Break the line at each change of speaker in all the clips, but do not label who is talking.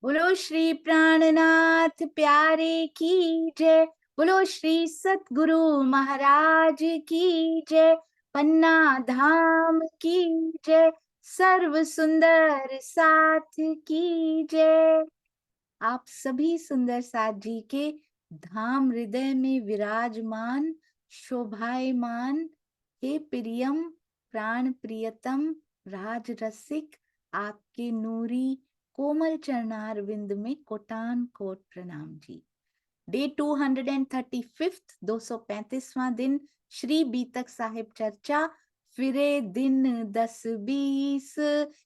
बोलो श्री प्राणनाथ प्यारे की जय। बोलो श्री सतगुरु महाराज की जय। पन्ना धाम की जय। सर्व सुंदर साथ की जय। आप सभी सुंदर साथ जी के धाम हृदय में विराजमान शोभायमान हे प्रियम प्राण प्रियतम राज रसिक, आपके नूरी कोमल चरणार विंद में कोटान कोट प्रणाम जी। डे 235, 235वां दिन श्री बीतक साहिब चर्चा। फिरे दिन 10-20,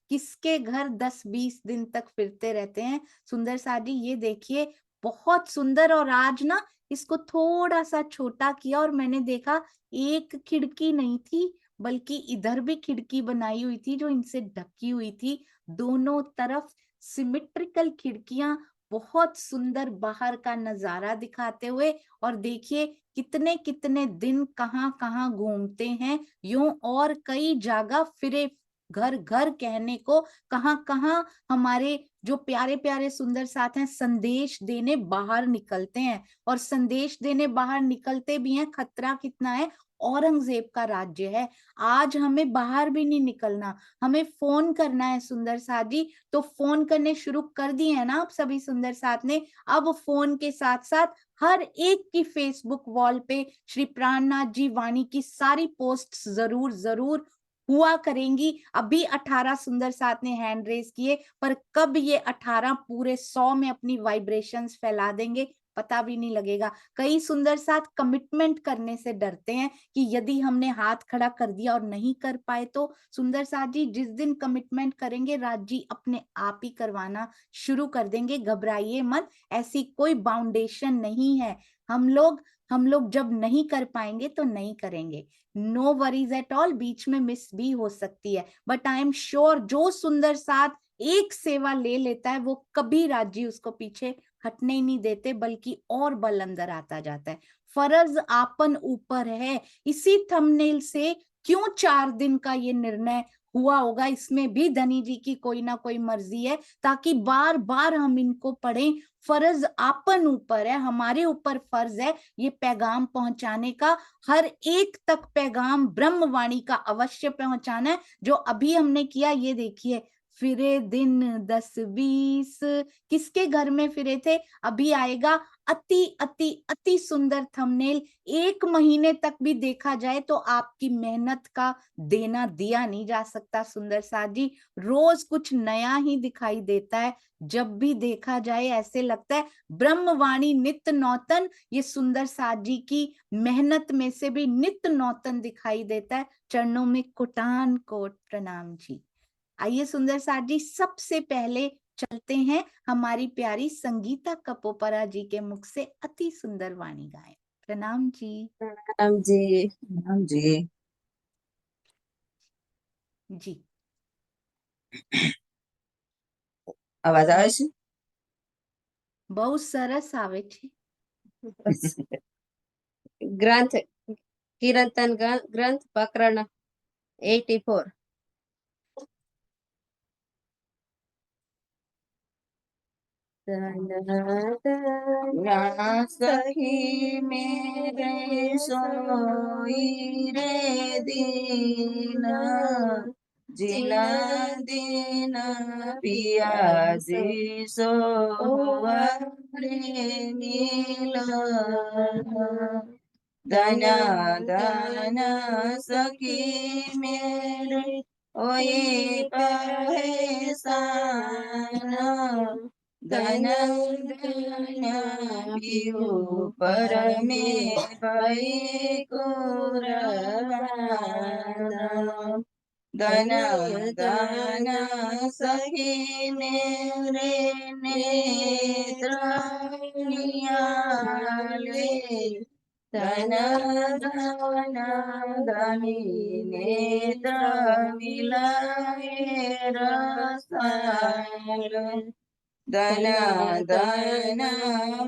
किसके घर 10-20 दिन तक फिरते रहते हैं। सुंदर साथ जी ये देखिए, बहुत सुंदर। और आज ना इसको थोड़ा सा छोटा किया और मैंने देखा एक खिड़की नहीं थी, बल्कि इधर भी खिड़की बनाई हुई थी जो इनसे ढकी हुई थी। दोनों तरफ सिमेट्रिकल खिड़कियां, बहुत सुंदर बाहर का नजारा दिखाते हुए। और देखिए कितने कितने दिन कहाँ कहाँ घूमते हैं यूं, और कई जगह फिरे। घर घर कहने को कहाँ कहाँ हमारे जो प्यारे प्यारे सुंदर साथ हैं संदेश देने बाहर निकलते हैं। और संदेश देने बाहर निकलते भी हैं। खतरा कितना है, औरंगजेब का राज्य है। आज हमें बाहर भी नहीं निकलना, हमें फोन करना है सुंदर साथ जी। तो फोन करने शुरू कर दिए हैं ना आप सभी सुंदर साथ ने। अब फोन के साथ साथ हर एक की फेसबुक वॉल पे श्री प्राणनाथ जी वाणी की सारी पोस्ट्स जरूर जरूर हुआ करेंगी। अभी 18 सुंदर साथ ने हैंड रेज किए, पर कब ये 18 पूरे 100 में अपनी वाइब्रेशंस फैला देंगे पता भी नहीं लगेगा। कई सुंदर साथ कमिटमेंट करने से डरते हैं कि यदि हमने हाथ खड़ा कर दिया और नहीं कर पाए तो। सुंदर साथ जी जिस दिन कमिटमेंट करेंगे राज जी अपने आप ही करवाना शुरू कर देंगे, घबराइए मत। ऐसी कोई बाउंडेशन नहीं है। हम लोग जब नहीं कर पाएंगे तो नहीं करेंगे। नो वरीज एट ऑल, बीच में मिस भी हो सकती है, बट आई एम श्योर जो सुंदर साथ एक सेवा ले लेता है वो कभी राजी उसको पीछे हटने ही नहीं देते, बल्कि और बल अंदर आता जाता है। फर्ज आपन ऊपर है। इसी थंबनेल से क्यों 4 दिन का ये निर्णय हुआ होगा, इसमें भी धनी जी की कोई ना कोई मर्जी है, ताकि बार बार हम इनको पढ़ें। फर्ज आपन ऊपर है, हमारे ऊपर फर्ज है ये पैगाम पहुंचाने का। हर एक तक पैगाम ब्रह्मवाणी का अवश्य पहुंचाना है, जो अभी हमने किया। ये देखिए, फिरे दिन 10-20, किसके घर में फिरे थे अभी आएगा। अति अति अति सुंदर थंबनेल। 1 महीने तक भी देखा जाए तो आपकी मेहनत का देना दिया नहीं जा सकता सुंदर साथ जी। रोज कुछ नया ही दिखाई देता है। जब भी देखा जाए ऐसे लगता है ब्रह्मवाणी नित्य नौतन। ये सुंदर साथ जी की मेहनत में से भी नित्य नौतन दिखाई देता है। चरणों में कोटान कोट प्रणाम जी। आइए सुंदर साथ जी, सबसे पहले चलते हैं हमारी प्यारी संगीता कपोपरा जी के मुख से अति सुंदर वाणी गाएं। प्रणाम जी।
राम जी। राम जी।
जी
आवाज આવે છે?
बहुत सरस आवे छे।
ગ્રંથ કીર્તન ગ્રંથ પ્રકરણ 84। सखी मेरे सोई रे दीन, जिना दीन पिया जी सोहरे मिलन। धना धना सखी मेरे ओए परेशान, धन धन पियो पर में भई कुरबान। धन धन सखी मेरे नेत्र नियाले, धन धन धनी नेत्र मिलाए रसाल। धन धन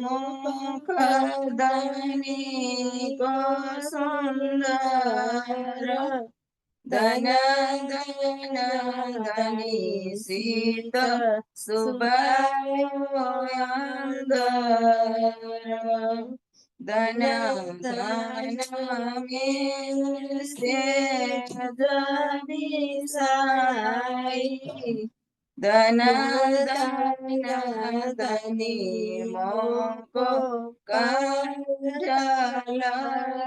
मुख धनी को सुंदर, धन धन धनी शीत शुभानंद धन धन में से साई धन धन धनी मोको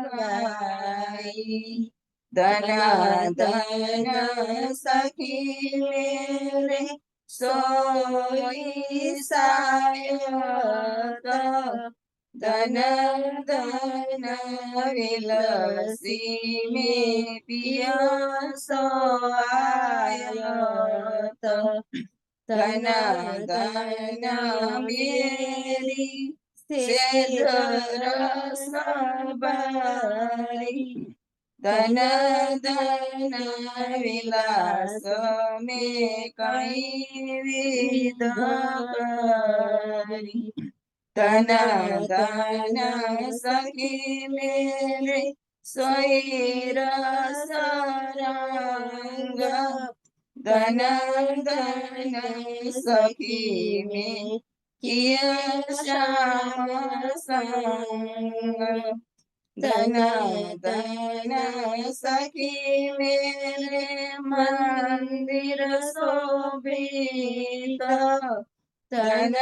लगाई धन धन सखी मेरे सोई सायत धन धन विलसी में पिया सोआयत धन धन मेरी सेज रस बारी धन धन विलास में कहीं विध करी धन धन सखी मेरे सोई रस रंग धन धन सखी में किया श्याम संग धन धन सखी मेरे मंदिर शोभित धन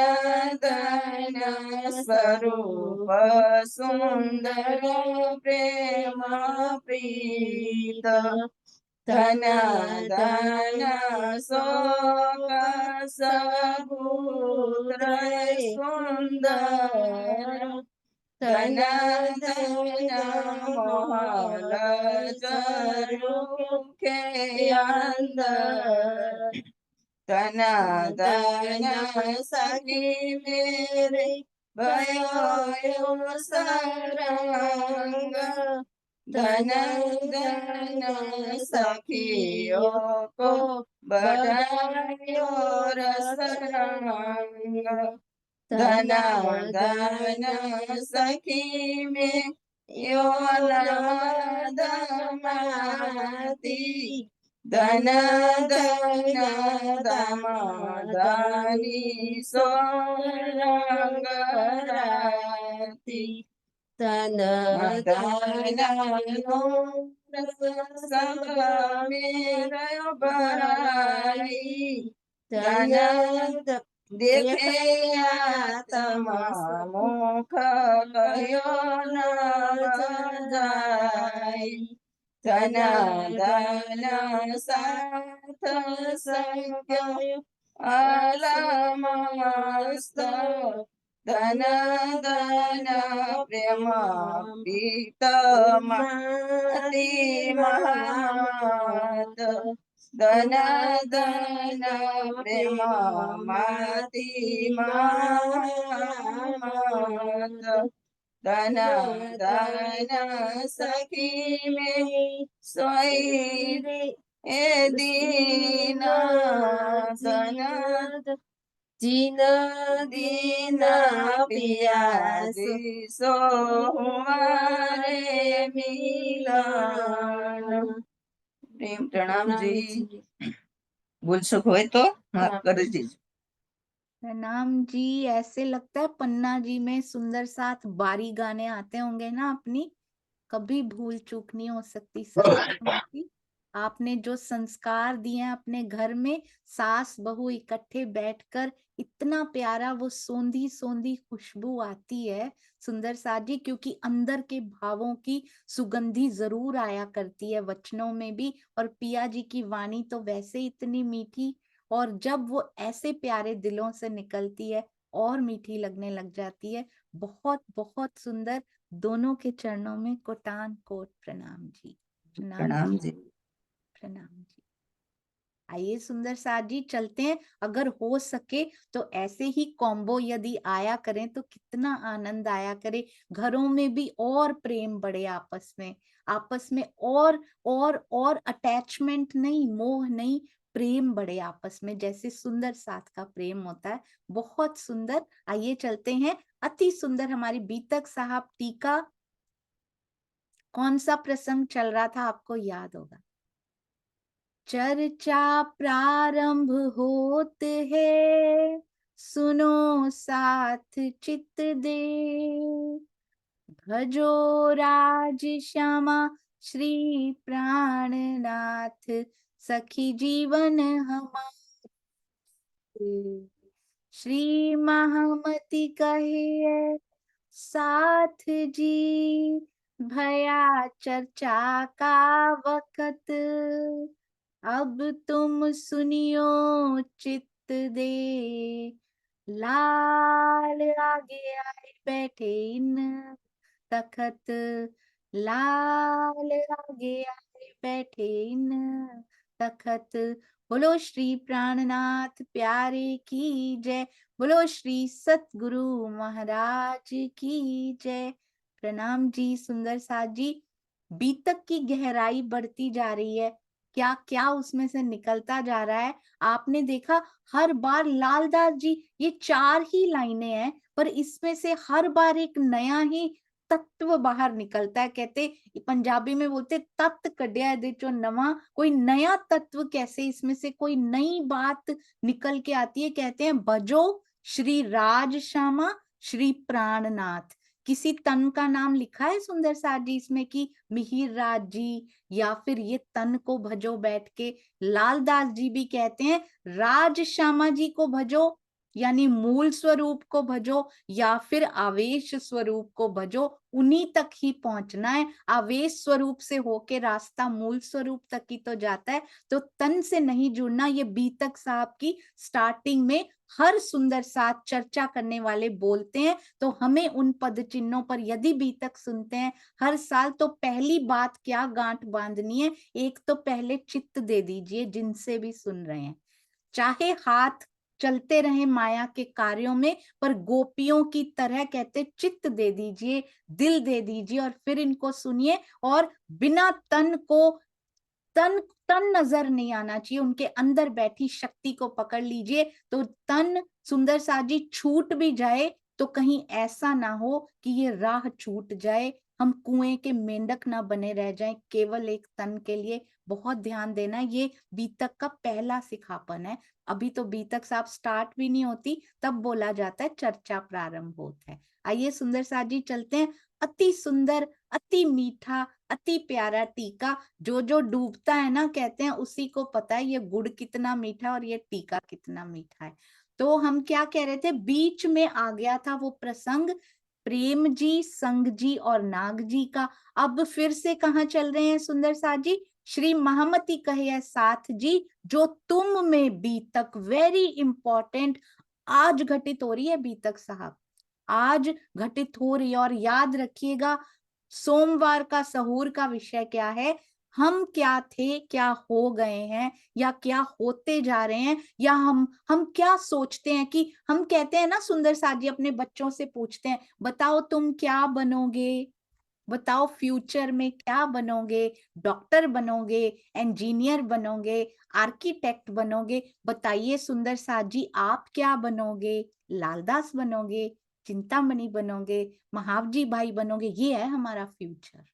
धन स्वरूप सुंदर प्रेम प्रीत धन धन शोक सपुत्र सुंदर धन धन मोहल चरुखे अंदर धन धन सखी मेरे भयो सरंग धन धन सखियों को बढ़ायो रसरंग धन धन सखी में योलमदमाती धन धन दमदानी सोरंगराती धन धन सब मेरा बराई धन देखे आत्मा मुख कहो न जाई धन धन साथ संख्य अलमस्त धन धन प्रेम प्रीतमति महमत धन धन प्रेम मति महमत धन धन सखी में सोई ए दीन धन जीन दीन पियासी सो हमारे मिलन प्रेम प्रणाम जी बोल सको है तो हाँ कर दीजिए
प्रणाम जी। ऐसे लगता है पन्ना जी में सुंदर साथ बारी गाने आते होंगे ना अपनी, कभी भूल चूक नहीं हो सकती सर की। आपने जो संस्कार दिए हैं अपने घर में, सास बहू इकट्ठे बैठकर इतना प्यारा वो सोंधी सोंधी खुशबू आती है सुंदर साथ जी, क्योंकि अंदर के भावों की सुगंधी जरूर आया करती है वचनों में भी। और पिया जी की वाणी तो वैसे इतनी मीठी, और जब वो ऐसे प्यारे दिलों से निकलती है और मीठी लगने लग जाती है। बहुत बहुत सुंदर। दोनों के चरणों में कोटान कोट प्रणाम जी।
प्रणाम जी
प्रणाम जी। आइए सुंदर साथ जी चलते हैं। अगर हो सके तो ऐसे ही कॉम्बो यदि आया करें तो कितना आनंद आया करे, घरों में भी और प्रेम बढ़े आपस में, आपस में और अटैचमेंट नहीं, मोह नहीं, प्रेम बढ़े आपस में, जैसे सुंदर साथ का प्रेम होता है। बहुत सुंदर। आइए चलते हैं। अति सुंदर हमारी बीतक साहब टीका। कौन सा प्रसंग चल रहा था आपको याद होगा? चर्चा प्रारंभ होत है, सुनो साथ चित्त दे। भजो राज श्यामा श्री प्राणनाथ, सखी जीवन हमारे। श्री महामति कहे साथ जी, भया चर्चा का वक्त, अब तुम सुनियो चित्त दे। लाल आगे आए बैठे इन तखत, लाल आगे आए बैठे इन तखत। बोलो श्री प्राणनाथ प्यारे की जय, बोलो श्री सतगुरु महाराज की जय। प्रणाम जी सुंदर साथ जी। बीतक की गहराई बढ़ती जा रही है, क्या क्या उसमें से निकलता जा रहा है। आपने देखा हर बार लालदास जी, ये 4 ही लाइनें हैं, पर इसमें से हर बार एक नया ही तत्व बाहर निकलता है। कहते पंजाबी में बोलते तत्व कढ़िया दे चो नवा, कोई नया तत्व कैसे इसमें से कोई नई बात निकल के आती है। कहते हैं भजो श्री राज श्यामा श्री प्राणनाथ। किसी तन का नाम लिखा है सुंदर साथ जी इसमें कि मिहिर राज जी, या फिर ये तन को भजो बैठ के। लालदास जी भी कहते हैं राज श्यामा जी को भजो, यानी मूल स्वरूप को भजो, या फिर आवेश स्वरूप को भजो। उन्हीं तक ही पहुंचना है। आवेश स्वरूप से होके रास्ता मूल स्वरूप तक ही तो जाता है, तो तन से नहीं जुड़ना। ये बीतक साहब की स्टार्टिंग में हर सुंदर साथ चर्चा करने वाले बोलते हैं। तो हमें उन पद चिन्हों पर यदि बीतक सुनते हैं हर साल, तो पहली बात क्या गांठ बांधनी है, एक तो पहले चित्त दे दीजिए जिनसे भी सुन रहे हैं। चाहे हाथ चलते रहे माया के कार्यों में, पर गोपियों की तरह कहते चित्त दे दीजिए, दिल दे दीजिए, और फिर इनको सुनिए। और बिना तन को, तन तन नजर नहीं आना चाहिए, उनके अंदर बैठी शक्ति को पकड़ लीजिए। तो तन सुंदर साथ जी छूट भी जाए तो कहीं ऐसा ना हो कि ये राह छूट जाए, हम कुएं के मेंढक ना बने रह जाएं केवल एक तन के लिए। बहुत ध्यान देना, ये बीतक का पहला सिखापन है। अभी तो बीतक साहब स्टार्ट भी नहीं होती, तब बोला जाता है चर्चा प्रारंभ होता है। आइए सुंदर साथ जी चलते हैं। अति सुंदर, अति मीठा, अति प्यारा टीका। जो जो डूबता है ना, कहते हैं उसी को पता है ये गुड़ कितना मीठा और ये टीका कितना मीठा है। तो हम क्या कह रहे थे, बीच में आ गया था वो प्रसंग प्रेम जी, संग जी और नाग जी का। अब फिर से कहाँ चल रहे हैं सुंदर साथ जी, श्री महामती कहे साथ जी, जो तुम में बीतक। वेरी इंपॉर्टेंट, आज घटित हो रही है बीतक साहब, आज घटित हो रही है। और याद रखिएगा सोमवार का सहूर का विषय क्या है, हम क्या थे, क्या हो गए हैं, या क्या होते जा रहे हैं, या हम क्या सोचते हैं। कि हम कहते हैं ना सुंदर साथ जी, अपने बच्चों से पूछते हैं बताओ तुम क्या बनोगे, बताओ फ्यूचर में क्या बनोगे, डॉक्टर बनोगे, इंजीनियर बनोगे, आर्किटेक्ट बनोगे। बताइए सुंदर साथ जी आप क्या बनोगे, लालदास बनोगे, चिंतामणि बनोगे, महावजी भाई बनोगे। ये है हमारा फ्यूचर,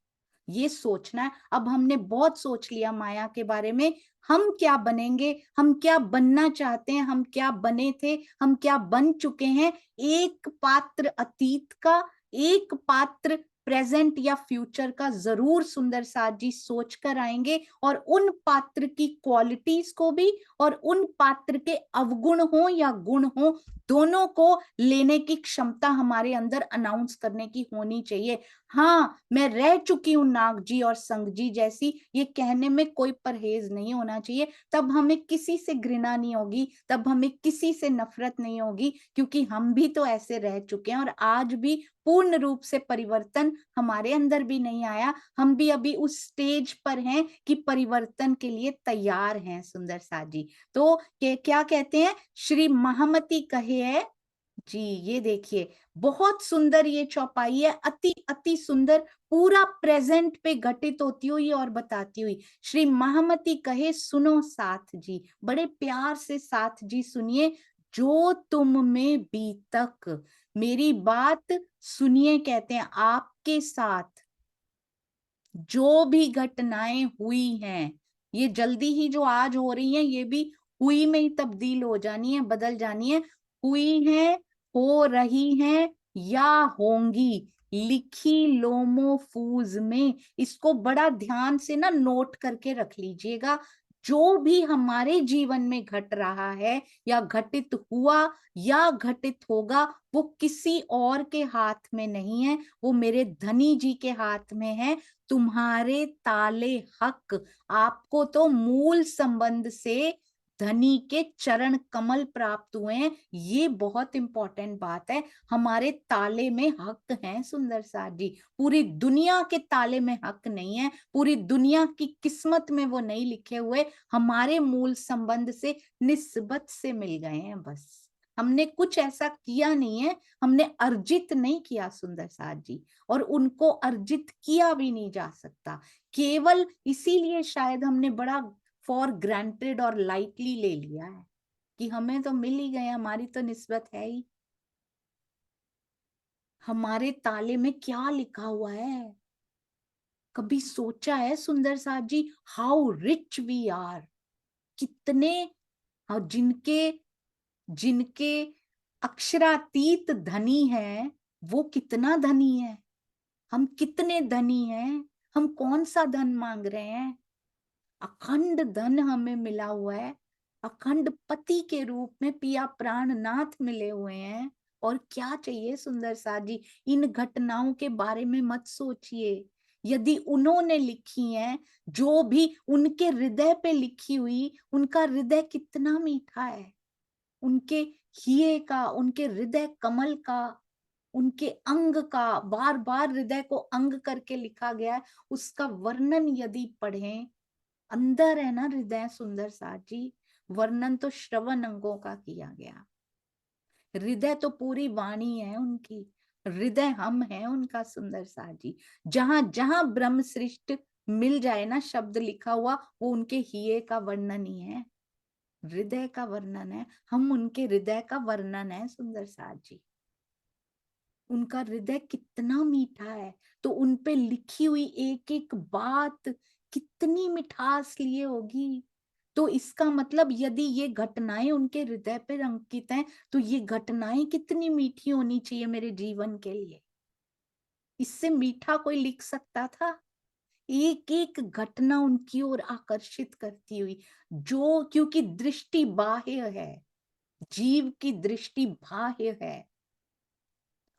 ये सोचना है। अब हमने बहुत सोच लिया माया के बारे में, हम क्या बनेंगे, हम क्या बनना चाहते हैं, हम क्या बने थे, हम क्या बन चुके हैं। एक पात्र अतीत का, एक पात्र प्रेजेंट या फ्यूचर का जरूर सुंदर साथ जी सोच कर आएंगे। और उन पात्र की क्वालिटीज को भी, और उन पात्र के अवगुण हो या गुण हो, दोनों को लेने की क्षमता हमारे अंदर अनाउंस करने की होनी चाहिए। हाँ, मैं रह चुकी हूँ नाग जी और संग जी जैसी, ये कहने में कोई परहेज नहीं होना चाहिए। तब हमें किसी से घृणा नहीं होगी, तब हमें किसी से नफरत नहीं होगी, क्योंकि हम भी तो ऐसे रह चुके हैं। और आज भी पूर्ण रूप से परिवर्तन हमारे अंदर भी नहीं आया, हम भी अभी उस स्टेज पर हैं कि परिवर्तन के लिए तैयार हैं सुंदर साथ जी। तो क्या कहते हैं, श्री महामती कहे है जी, ये देखिए बहुत सुंदर ये चौपाई है, अति अति सुंदर, पूरा प्रेजेंट पे घटित होती हुई और बताती हुई। श्री महामती कहे सुनो साथ जी, बड़े प्यार से साथ जी सुनिए, जो तुम में बीतक। मेरी बात सुनिए, कहते हैं आपके साथ जो भी घटनाएं हुई हैं, ये जल्दी ही जो आज हो रही है ये भी हुई में ही तब्दील हो जानी है, बदल जानी है। हुई है, हो रही है या होंगी, लिखी लोमोफूज में। इसको बड़ा ध्यान से ना नोट करके रख लीजिएगा। जो भी हमारे जीवन में घट रहा है या घटित हुआ या घटित होगा, वो किसी और के हाथ में नहीं है, वो मेरे धनी जी के हाथ में है। तुम्हारे ताले हक, आपको तो मूल संबंध से धनी के चरण कमल प्राप्त हुए हैं। ये बहुत इंपॉर्टेंट बात है। हमारे ताले में हक है सुंदर साथ जी, पूरी दुनिया के ताले में हक नहीं है, पूरी दुनिया की किस्मत में वो नहीं लिखे हुए, हमारे मूल संबंध से निस्बत से मिल गए हैं बस। हमने कुछ ऐसा किया नहीं है, हमने अर्जित नहीं किया सुंदर साथ जी, और उनको अर्जित किया भी नहीं जा सकता। केवल इसीलिए शायद हमने बड़ा फॉर ग्रांटेड और लाइटली ले लिया है कि हमें तो मिल ही गए, हमारी तो निस्बत है ही। हमारे ताले में क्या लिखा हुआ है? कभी सोचा है सुंदर साथ जी, हाउ रिच वी आर? कितने, और जिनके जिनके अक्षरातीत धनी है, वो कितना धनी है, हम कितने धनी हैं, हम कौन सा धन मांग रहे हैं? अखंड धन हमें मिला हुआ है, अखंड पति के रूप में पिया प्राणनाथ मिले हुए हैं। और क्या चाहिए सुंदर साथ जी? इन घटनाओं के बारे में मत सोचिए। यदि उन्होंने लिखी हैं, जो भी उनके हृदय पे लिखी हुई, उनका हृदय कितना मीठा है, उनके हिये का, उनके हृदय कमल का, उनके अंग का, बार बार हृदय को अंग करके लिखा गया है, उसका वर्णन यदि पढ़ें, अंदर है ना हृदय सुंदर साथ जी, वर्णन तो श्रवण अंगों का किया गया, हृदय तो पूरी वाणी है उनकी, हृदय हम है उनका सुंदर साथ जी। जहां जहां ब्रह्म सृष्टि मिल जाए ना शब्द लिखा हुआ, वो उनके हिये का वर्णन ही है, हृदय का वर्णन है, हम उनके हृदय का वर्णन है सुंदर साथ जी। उनका हृदय कितना मीठा है, तो उन पे लिखी हुई एक एक बात कितनी मिठास लिए होगी। तो इसका मतलब यदि ये घटनाएं उनके हृदय पे अंकित हैं, तो ये घटनाएं कितनी मीठी होनी चाहिए मेरे जीवन के लिए। इससे मीठा कोई लिख सकता था? एक एक घटना उनकी ओर आकर्षित करती हुई, जो क्योंकि दृष्टि बाह्य है, जीव की दृष्टि बाह्य है,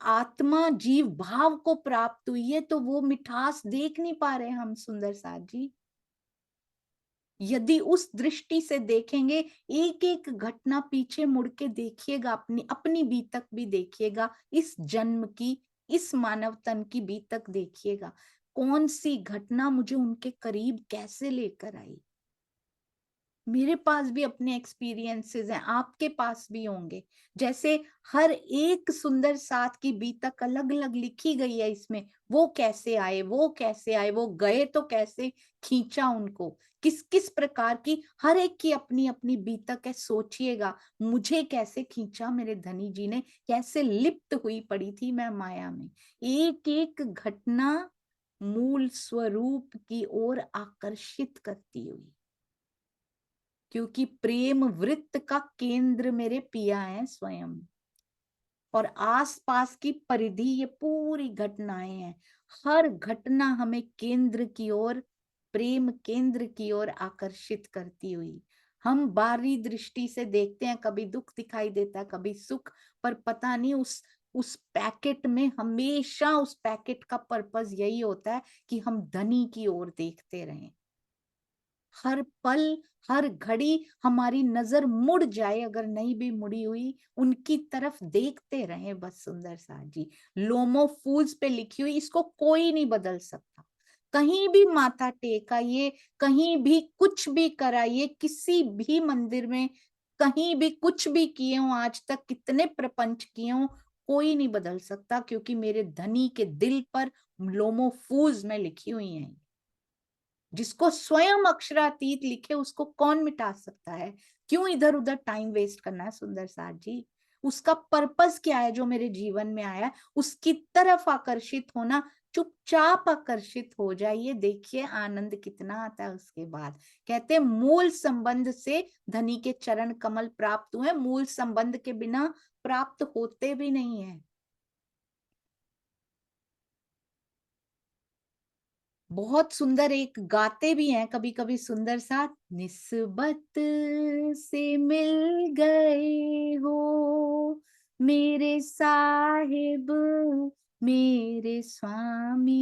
आत्मा जीव भाव को प्राप्त हुई है, तो वो मिठास देख नहीं पा रहे हम सुंदर साथ जी। यदि उस दृष्टि से देखेंगे, एक एक घटना पीछे मुड़ के देखिएगा, अपनी अपनी बीतक भी देखिएगा, इस जन्म की, इस मानव तन की बीतक देखिएगा, कौन सी घटना मुझे उनके करीब कैसे लेकर आई। मेरे पास भी अपने एक्सपीरियंसेस हैं, आपके पास भी होंगे। जैसे हर एक सुंदर साथ की बीतक अलग अलग लिखी गई है इसमें, वो कैसे आए, वो कैसे आए, वो गए तो कैसे खींचा उनको, किस किस प्रकार की, हर एक की अपनी अपनी बीतक है। सोचिएगा, मुझे कैसे खींचा मेरे धनी जी ने, कैसे लिप्त हुई पड़ी थी मैं माया में। एक एक घटना मूल स्वरूप की ओर आकर्षित करती हुई, क्योंकि प्रेम वृत्त का केंद्र मेरे पिया है स्वयं, और आसपास की परिधि ये पूरी घटनाएं हैं। हर घटना हमें केंद्र की ओर, प्रेम केंद्र की ओर आकर्षित करती हुई। हम बाहरी दृष्टि से देखते हैं, कभी दुख दिखाई देता है, कभी सुख, पर पता नहीं उस पैकेट में, हमेशा उस पैकेट का पर्पस यही होता है कि हम धनी की ओर देखते रहें। हर पल, हर घड़ी हमारी नजर मुड़ जाए, अगर नहीं भी मुड़ी हुई, उनकी तरफ देखते रहे बस सुंदर साथ जी। लोमो फूल्स पे लिखी हुई, इसको कोई नहीं बदल सकता। कहीं भी माथा टेकाइए, कहीं भी कुछ भी कराइए, किसी भी मंदिर में कहीं भी कुछ भी किए हो, आज तक कितने प्रपंच किए हो, कोई नहीं बदल सकता, क्योंकि मेरे धनी के दिल पर लोमो फूल्स में लिखी हुई हैं। जिसको स्वयं अक्षरातीत लिखे, उसको कौन मिटा सकता है? क्यों इधर उधर टाइम वेस्ट करना है सुंदर साथ जी? उसका पर्पस क्या है जो मेरे जीवन में आया, उसकी तरफ आकर्षित होना चुपचाप आकर्षित हो जाइए, देखिए आनंद कितना आता है उसके बाद। कहते हैं मूल संबंध से धनी के चरण कमल प्राप्त हुए, मूल संबंध के बिना प्राप्त होते भी नहीं है। बहुत सुंदर एक गाते भी हैं कभी कभी सुंदर सा, निस्बत से मिल गए हो मेरे साहिब, मेरे स्वामी,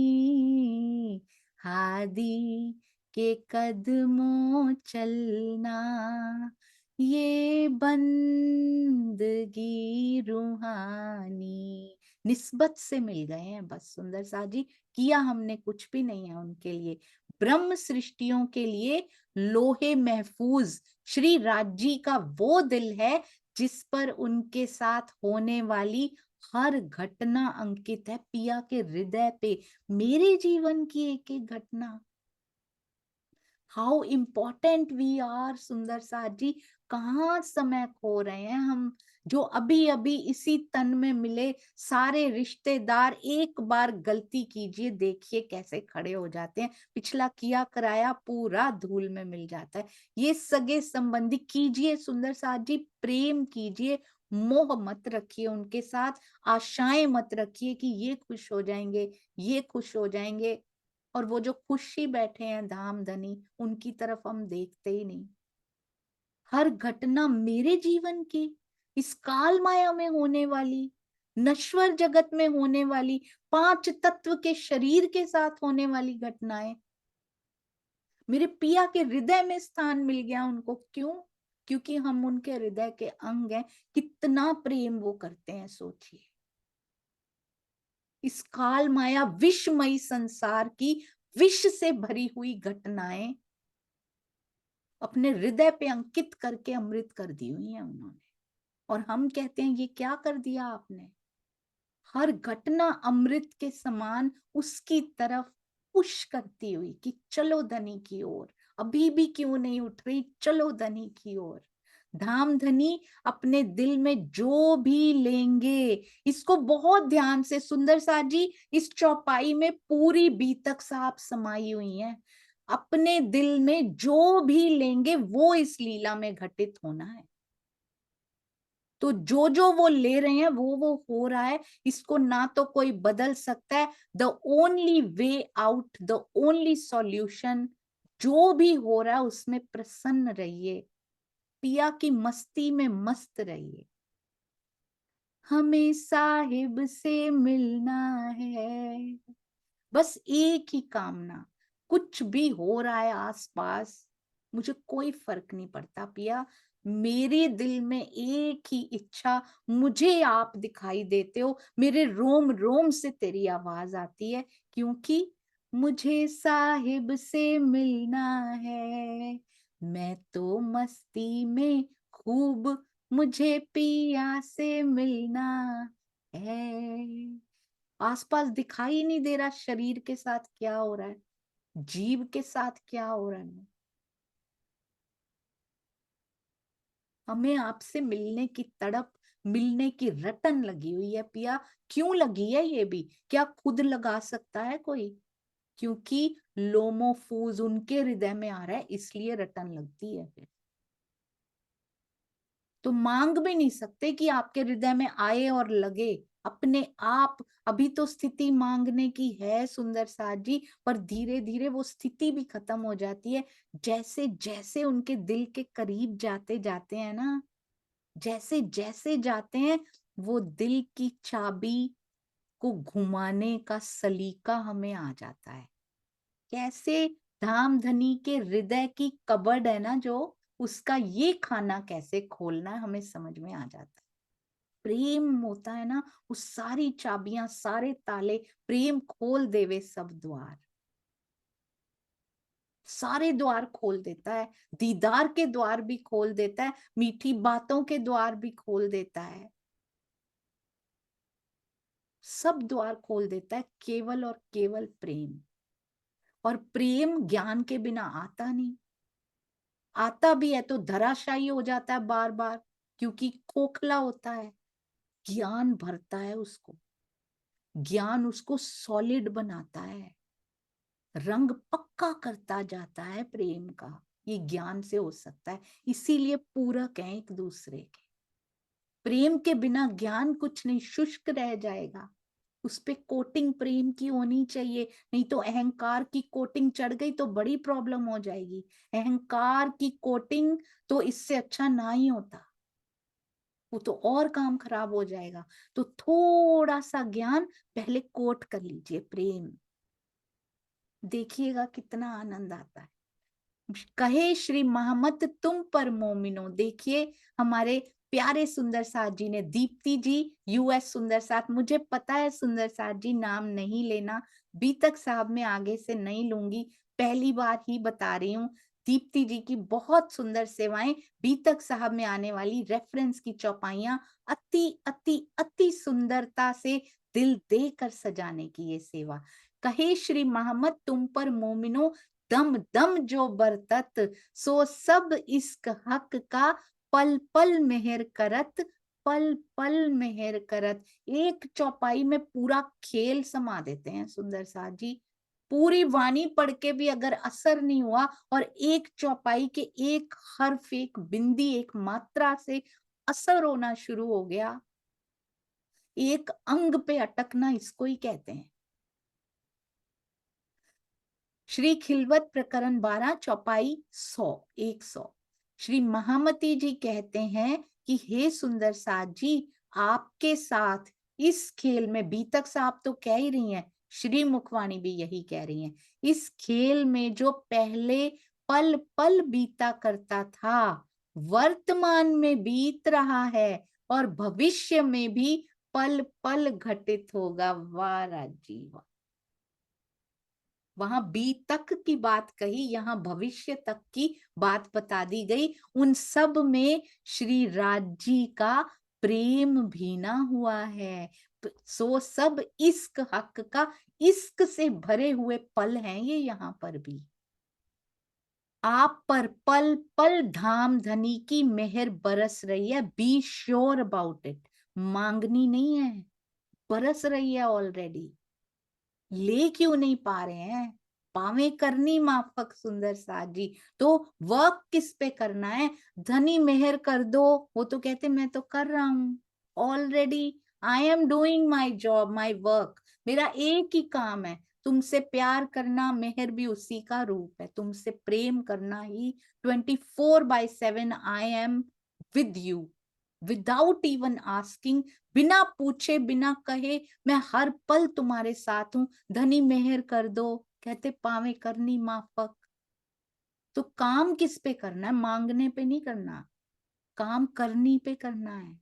हादी के कदमों चलना, ये बंदगी रूहानी। निस्बत से मिल गए हैं बस सुंदर सा जी, किया हमने कुछ भी नहीं है उनके लिए। ब्रह्म सृष्टियों के लिए लोहे महफूज श्री राज जी का वो दिल है जिस पर उनके साथ होने वाली हर घटना अंकित है, पिया के हृदय पे। मेरे जीवन की एक एक घटना, हाउ इम्पोर्टेंट वी आर सुंदर साथ जी। कहाँ समय खो रहे हैं हम, जो अभी अभी इसी तन में मिले सारे रिश्तेदार एक बार गलती कीजिए, देखिए कैसे खड़े हो जाते हैं, पिछला किया कराया पूरा धूल में मिल जाता है। ये सगे संबंधी कीजिए सुंदर साथ जी, प्रेम कीजिए, मोह मत रखिए उनके साथ, आशाएं मत रखिए कि ये खुश हो जाएंगे, ये खुश हो जाएंगे। और वो जो खुशी बैठे हैं धाम धनी, उनकी तरफ हम देखते ही नहीं। हर घटना मेरे जीवन की, इस काल माया में होने वाली, नश्वर जगत में होने वाली, पांच तत्व के शरीर के साथ होने वाली घटनाएं, मेरे पिया के हृदय में स्थान मिल गया उनको। क्यों? क्योंकि हम उनके हृदय के अंग हैं। कितना प्रेम वो करते हैं सोचिए। इस काल माया विषमयी संसार की विष से भरी हुई घटनाएं अपने हृदय पे अंकित करके अमृत कर दी हुई है उन्होंने। और हम कहते हैं ये क्या कर दिया आपने। हर घटना अमृत के समान उसकी तरफ पुश करती हुई कि चलो धनी की ओर, अभी भी क्यों नहीं उठ रही, चलो धनी की ओर। धाम धनी अपने दिल में जो भी लेंगे, इसको बहुत ध्यान से सुंदर सा जी, इस चौपाई में पूरी बीतक साहब समाई हुई हैं। अपने दिल में जो भी लेंगे वो इस लीला में घटित होना है। तो जो वो ले रहे हैं वो हो रहा है, इसको ना तो कोई बदल सकता है। The only way out, the only solution, जो भी हो रहा है उसमें प्रसन्न रहिए, पिया की मस्ती में मस्त रहिए। हमें साहिब से मिलना है, बस एक ही कामना। कुछ भी हो रहा है आसपास, मुझे कोई फर्क नहीं पड़ता पिया, मेरे दिल में एक ही इच्छा, मुझे आप दिखाई देते हो, मेरे रोम रोम से तेरी आवाज आती है, क्योंकि मुझे साहिब से मिलना है। मैं तो मस्ती में खूब, मुझे पिया से मिलना है। आसपास दिखाई नहीं दे रहा शरीर के साथ क्या हो रहा है, जीव के साथ क्या हो रहा है। हमें आपसे मिलने की तड़प, मिलने की रटन लगी हुई है पिया। क्यों लगी है ये भी, क्या खुद लगा सकता है कोई? क्योंकि लोमोफूज उनके हृदय में आ रहा है, इसलिए रटन लगती है फिर। तो मांग भी नहीं सकते कि आपके हृदय में आए और लगे अपने आप। अभी तो स्थिति मांगने की है सुंदर साथ जी, पर धीरे धीरे वो स्थिति भी खत्म हो जाती है। जैसे जैसे उनके दिल के करीब जाते जाते हैं ना, जैसे जैसे जाते हैं, वो दिल की चाबी को घुमाने का सलीका हमें आ जाता है। कैसे धाम धनी के हृदय की कबर्ड है ना जो, उसका ये खाना कैसे खोलना है हमें समझ में आ जाता है। प्रेम होता है ना, वो सारी चाबियां सारे ताले, प्रेम खोल देवे सब द्वार, सारे द्वार खोल देता है। दीदार के द्वार भी खोल देता है, मीठी बातों के द्वार भी खोल देता है, सब द्वार खोल देता है, केवल और केवल प्रेम। और प्रेम ज्ञान के बिना आता नहीं, आता भी है तो धराशायी हो जाता है बार बार, क्योंकि खोखला होता है। ज्ञान भरता है उसको, ज्ञान उसको सॉलिड बनाता है, रंग पक्का करता जाता है प्रेम का। ये ज्ञान से हो सकता है, इसीलिए पूरक है एक दूसरे के। प्रेम के बिना ज्ञान कुछ नहीं, शुष्क रह जाएगा। उस पे कोटिंग प्रेम की होनी चाहिए, नहीं तो अहंकार की कोटिंग चढ़ गई तो बड़ी प्रॉब्लम हो जाएगी। अहंकार की कोटिंग तो इससे अच्छा ना ही होता, वो तो और काम खराब हो जाएगा। तो थोड़ा सा ज्ञान पहले कोट कर लीजिए प्रेम, देखिएगा कितना आनंद आता है। कहे श्री मोहम्मद तुम पर मोमिनो, देखिए हमारे प्यारे सुंदर साथ जी ने, दीप्ति जी यूएस सुंदर साथ, मुझे पता है सुंदर साथ जी नाम नहीं लेना, बीतक साहब में आगे से नहीं लूंगी, पहली बार ही बता रही हूँ। दीप्ति जी की बहुत सुंदर सेवाएं, बीतक साहब में आने वाली रेफरेंस की चौपाइयां अति अति अति सुंदरता से दिल देकर सजाने की ये सेवा। कहे श्री मोहम्मद तुम पर मोमिनो, दम दम जो बरतत, सो सब इश्क हक का, पल पल मेहर करत, पल पल मेहर करत। एक चौपाई में पूरा खेल समा देते हैं सुंदर साथ जी। पूरी वाणी पढ़ के भी अगर असर नहीं हुआ और एक चौपाई के एक हर्फ, एक बिंदी, एक मात्रा से असर होना शुरू हो गया, एक अंग पे अटकना, इसको ही कहते हैं। श्री खिलवत प्रकरण 12 चौपाई 100। श्री महामती जी कहते हैं कि हे सुंदर साथ जी, आपके साथ इस खेल में, बीतक साहब तो कह ही रही हैं, श्री मुखवाणी भी यही कह रही हैं, इस खेल में जो पहले पल पल बीता करता था, वर्तमान में बीत रहा है और भविष्य में भी पल पल घटित होगा। वाह राजी वाह। वहां बी तक की बात कही, यहाँ भविष्य तक की बात बता दी गई। उन सब में श्री राजी का प्रेम भीना हुआ है। सो सब इश्क हक का, इश्क से भरे हुए पल हैं ये यहाँ पर भी। आप पर पल पल धाम धनी की मेहर बरस रही है, बी श्योर अबाउट इट। मांगनी नहीं है, बरस रही है ऑलरेडी। ले क्यों नहीं पा रहे हैं? पावे करनी माफक सुंदर साथ जी। तो वर्क किस पे करना है? धनी मेहर कर दो, वो तो कहते मैं तो कर रहा हूं already, I am doing my job, my work. मेरा एक ही काम है, तुमसे प्यार करना, मेहर भी उसी का रूप है, तुमसे प्रेम करना ही। 24/7 I am with you, without even asking, बिना पूछे बिना कहे मैं हर पल तुम्हारे साथ हूं। धनी मेहर कर दो, कहते पावे करनी माफक। तो काम किस पे करना है? मांगने पे नहीं करना, काम करनी पे करना है।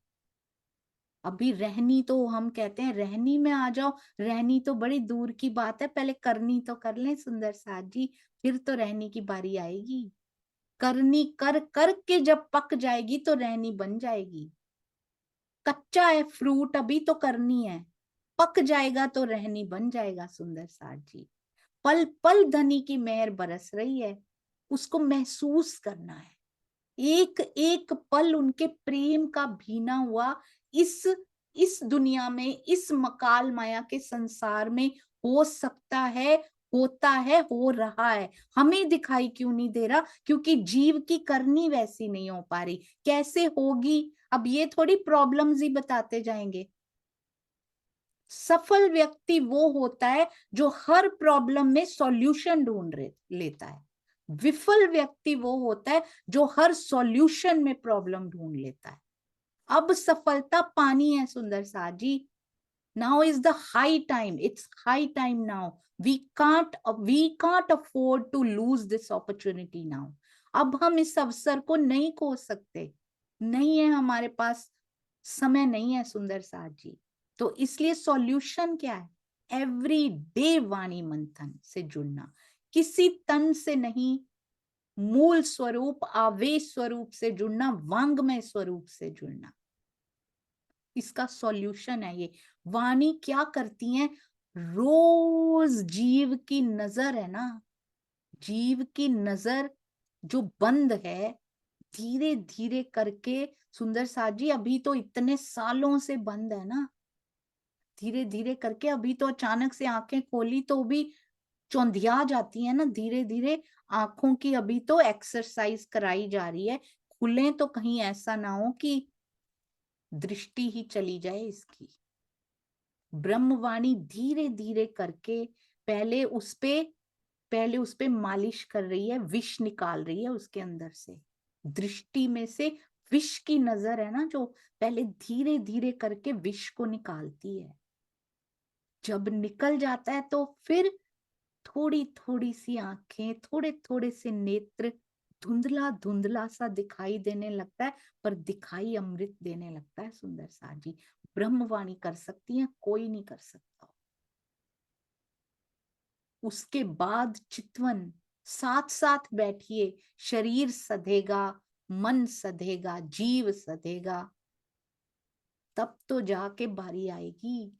अभी रहनी तो हम कहते हैं रहनी में आ जाओ, रहनी तो बड़ी दूर की बात है, पहले करनी तो कर लें सुंदर साथ जी, फिर तो रहनी की बारी आएगी। करनी कर कर के जब पक जाएगी तो रहनी बन जाएगी। कच्चा है फ्रूट, अभी तो करनी है, पक जाएगा तो रहनी बन जाएगा सुंदर साथ जी। पल पल धनी की मेहर बरस रही है, उसको महसूस करना है। एक एक पल उनके प्रेम का भीना हुआ इस दुनिया में, इस मकाल माया के संसार में हो सकता है, होता है, हो रहा है। हमें दिखाई क्यों नहीं दे रहा? क्योंकि जीव की करनी वैसी नहीं हो पा रही। कैसे होगी? अब ये थोड़ी प्रॉब्लम्स ही बताते जाएंगे। सफल व्यक्ति वो होता है जो हर प्रॉब्लम में सॉल्यूशन ढूंढ लेता है। विफल व्यक्ति वो होता है जो हर सॉल्यूशन में प्रॉब्लम ढूंढ लेता है। अब सफलता पानी है सुंदर साथ जी। Now is the high time, it's high time now. We can't afford to lose this opportunity now. अब हम इस अवसर को नहीं खो सकते, नहीं है हमारे पास समय, नहीं है सुंदर साथ जी। तो इसलिए सॉल्यूशन क्या है? एवरी डे वाणी मंथन से जुड़ना, किसी तन से नहीं, मूल स्वरूप आवेश स्वरूप से जुड़ना, वांगमय स्वरूप से जुड़ना, इसका सॉल्यूशन है ये। वाणी क्या करती है? रोज जीव की नजर है ना, जीव की नजर जो बंद है, धीरे धीरे करके सुंदर साथ जी, अभी तो इतने सालों से बंद है ना, धीरे धीरे करके, अभी तो अचानक से आंखें खोली तो भी चौंधिया जाती है ना, धीरे धीरे आंखों की अभी तो एक्सरसाइज कराई जा रही है, खुले तो कहीं ऐसा ना हो कि दृष्टि ही चली जाए इसकी। ब्रह्मवाणी धीरे धीरे करके पहले उस पे मालिश कर रही है, विष निकाल रही है उसके अंदर से, दृष्टि में से विष की नजर है ना जो, पहले धीरे धीरे करके विष को निकालती है। जब निकल जाता है तो फिर थोड़ी थोड़ी सी आंखें, थोड़े थोड़े से नेत्र, धुंधला धुंधला सा दिखाई देने लगता है, पर दिखाई अमृत देने लगता है। सुंदर सा जी ब्रह्मवाणी कर सकती है, कोई नहीं कर सकता। उसके बाद चितवन, साथ साथ बैठिए, शरीर सधेगा, मन सधेगा, जीव सधेगा, तब तो जाके बारी आएगी।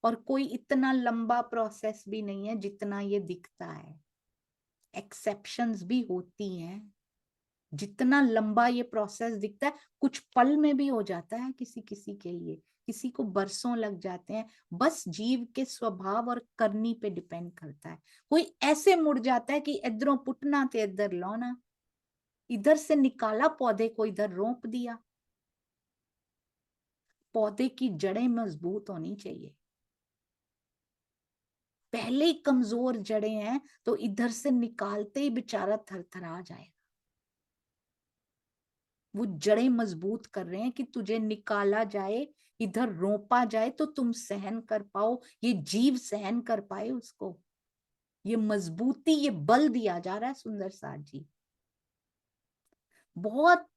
और कोई इतना लंबा प्रोसेस भी नहीं है जितना ये दिखता है, एक्सेप्शंस भी होती हैं। जितना लंबा ये प्रोसेस दिखता है, कुछ पल में भी हो जाता है किसी किसी के लिए, किसी को बरसों लग जाते हैं। बस जीव के स्वभाव और करनी पे डिपेंड करता है। कोई ऐसे मुड़ जाता है कि इधरों पुटना ते इधर लौना, इधर से निकाला पौधे को इधर रोप दिया। पौधे की जड़ें मजबूत होनी चाहिए, पहले ही कमजोर जड़ें हैं तो इधर से निकालते ही बेचारा थरथरा जाएगा। वो जड़ें मजबूत कर रहे हैं कि तुझे निकाला जाए, इधर रोपा जाए तो तुम सहन कर पाओ, ये जीव सहन कर पाए उसको। ये मजबूती, ये बल दिया जा रहा है सुंदर साथ जी। बहुत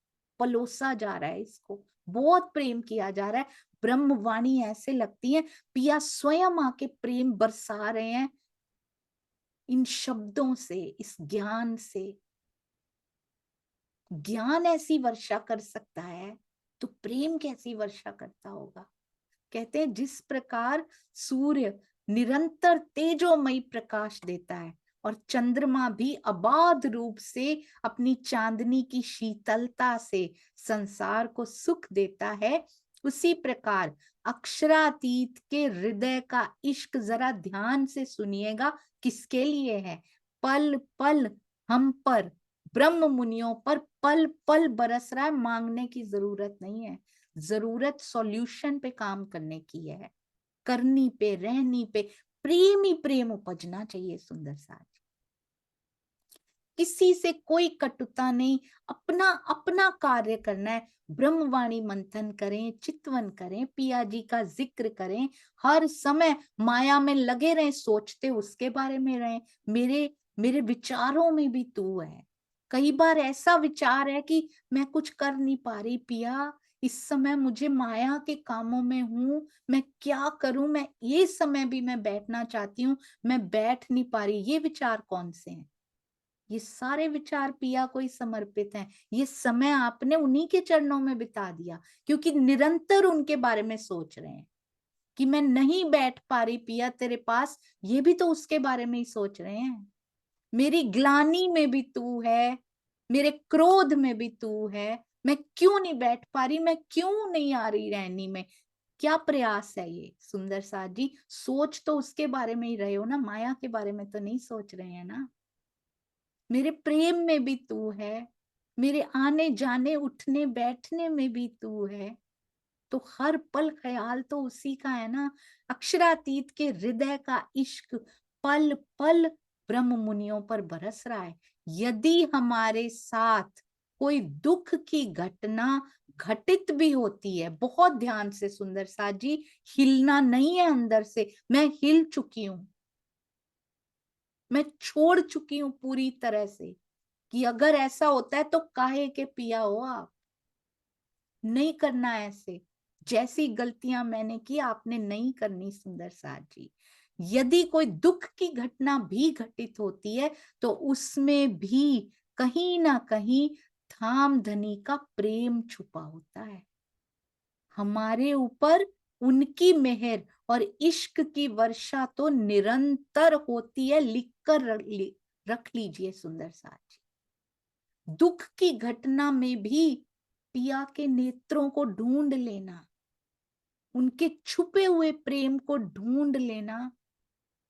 पलोसा जा रहा है इसको, बहुत प्रेम किया जा रहा है। ब्रह्मवाणी ऐसे लगती है पिया स्वयं आके प्रेम बरसा रहे हैं इन शब्दों से, इस ज्ञान से। ज्ञान ऐसी वर्षा कर सकता है तो प्रेम कैसी वर्षा करता होगा। कहते हैं जिस प्रकार सूर्य निरंतर तेजोमयी प्रकाश देता है और चंद्रमा भी अबाध रूप से अपनी चांदनी की शीतलता से संसार को सुख देता है, उसी प्रकार अक्षरातीत के हृदय का इश्क जरा ध्यान से सुनिएगा किसके लिए है। पल पल हम पर, ब्रह्म मुनियों पर पल पल बरस रहा है, मांगने की जरूरत नहीं है। जरूरत सॉल्यूशन पे काम करने की है, करनी पे, रहनी पे। प्रेम ही प्रेम उपजना चाहिए सुंदर साथ। किसी से कोई कटुता नहीं, अपना अपना कार्य करना है। ब्रह्मवाणी मंथन करें, चितवन करें, पिया जी का जिक्र करें, हर समय माया में लगे रहें, सोचते उसके बारे में रहें। मेरे मेरे विचारों में भी तू है। कई बार ऐसा विचार है कि मैं कुछ कर नहीं पा रही पिया, इस समय मुझे माया के कामों में हूं, मैं क्या करूं, मैं ये समय भी मैं बैठना चाहती हूँ, मैं बैठ नहीं पा रही। ये विचार कौन से हैं? ये सारे विचार पिया को ही समर्पित हैं। ये समय आपने उन्हीं के चरणों में बिता दिया, क्योंकि निरंतर उनके बारे में सोच रहे हैं कि मैं नहीं बैठ पा रही पिया तेरे पास, ये भी तो उसके बारे में ही सोच रहे हैं। मेरी ग्लानि में भी तू है, मेरे क्रोध में भी तू है, मैं क्यों नहीं बैठ पा रही, मैं क्यों नहीं आ रही रहनी में। क्या प्रयास है ये सुंदर साथ जी। सोच तो उसके बारे में ही रहे हो ना, माया के बारे में तो नहीं सोच रहे हैं ना। मेरे प्रेम में भी तू है, मेरे आने जाने उठने बैठने में भी तू है, तो हर पल ख्याल तो उसी का है ना। अक्षरातीत के हृदय का इश्क पल पल ब्रह्म मुनियों पर बरस रहा है। यदि हमारे साथ कोई दुख की घटना घटित भी होती है, बहुत ध्यान से सुंदर साथ जी, हिलना नहीं है अंदर से। मैं हिल चुकी हूं, मैं छोड़ चुकी हूं पूरी तरह से कि अगर ऐसा होता है तो काहे के पिया हो आप। नहीं करना ऐसे, जैसी गलतियां मैंने की आपने नहीं करनी सुंदर साथ जी। यदि कोई दुख की घटना भी घटित होती है तो उसमें भी कहीं ना कहीं धाम धनी का प्रेम छुपा होता है। हमारे ऊपर उनकी मेहर और इश्क की वर्षा तो निरंतर होती है, लिख कर रख लीजिए सुंदर साथ जी। दुख की घटना में भी पिया के नेत्रों को ढूंढ लेना, उनके छुपे हुए प्रेम को ढूंढ लेना,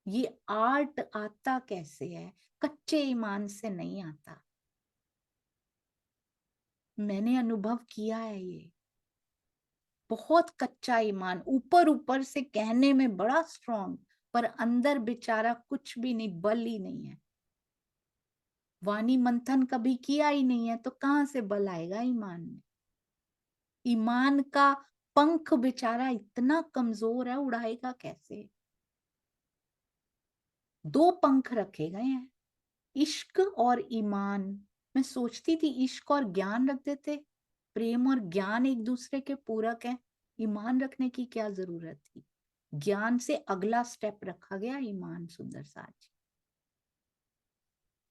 ये आर्ट आता कैसे है? कच्चे ईमान से नहीं आता। मैंने अनुभव किया है ये। बहुत कच्चा ईमान, ऊपर ऊपर से कहने में बड़ा स्ट्रांग, पर अंदर बेचारा कुछ भी नहीं, बल ही नहीं है। वाणी मंथन कभी किया ही नहीं है तो कहां से बल आएगा ईमान में? ईमान का पंख बेचारा इतना कमजोर है, उड़ाएगा कैसे? दो पंख रखे गए हैं, इश्क और ईमान। मैं सोचती थी इश्क और ज्ञान रख देते, प्रेम और ज्ञान एक दूसरे के पूरक हैं, ईमान रखने की क्या जरूरत थी? ज्ञान से अगला स्टेप रखा गया ईमान, सुंदर साथ जी।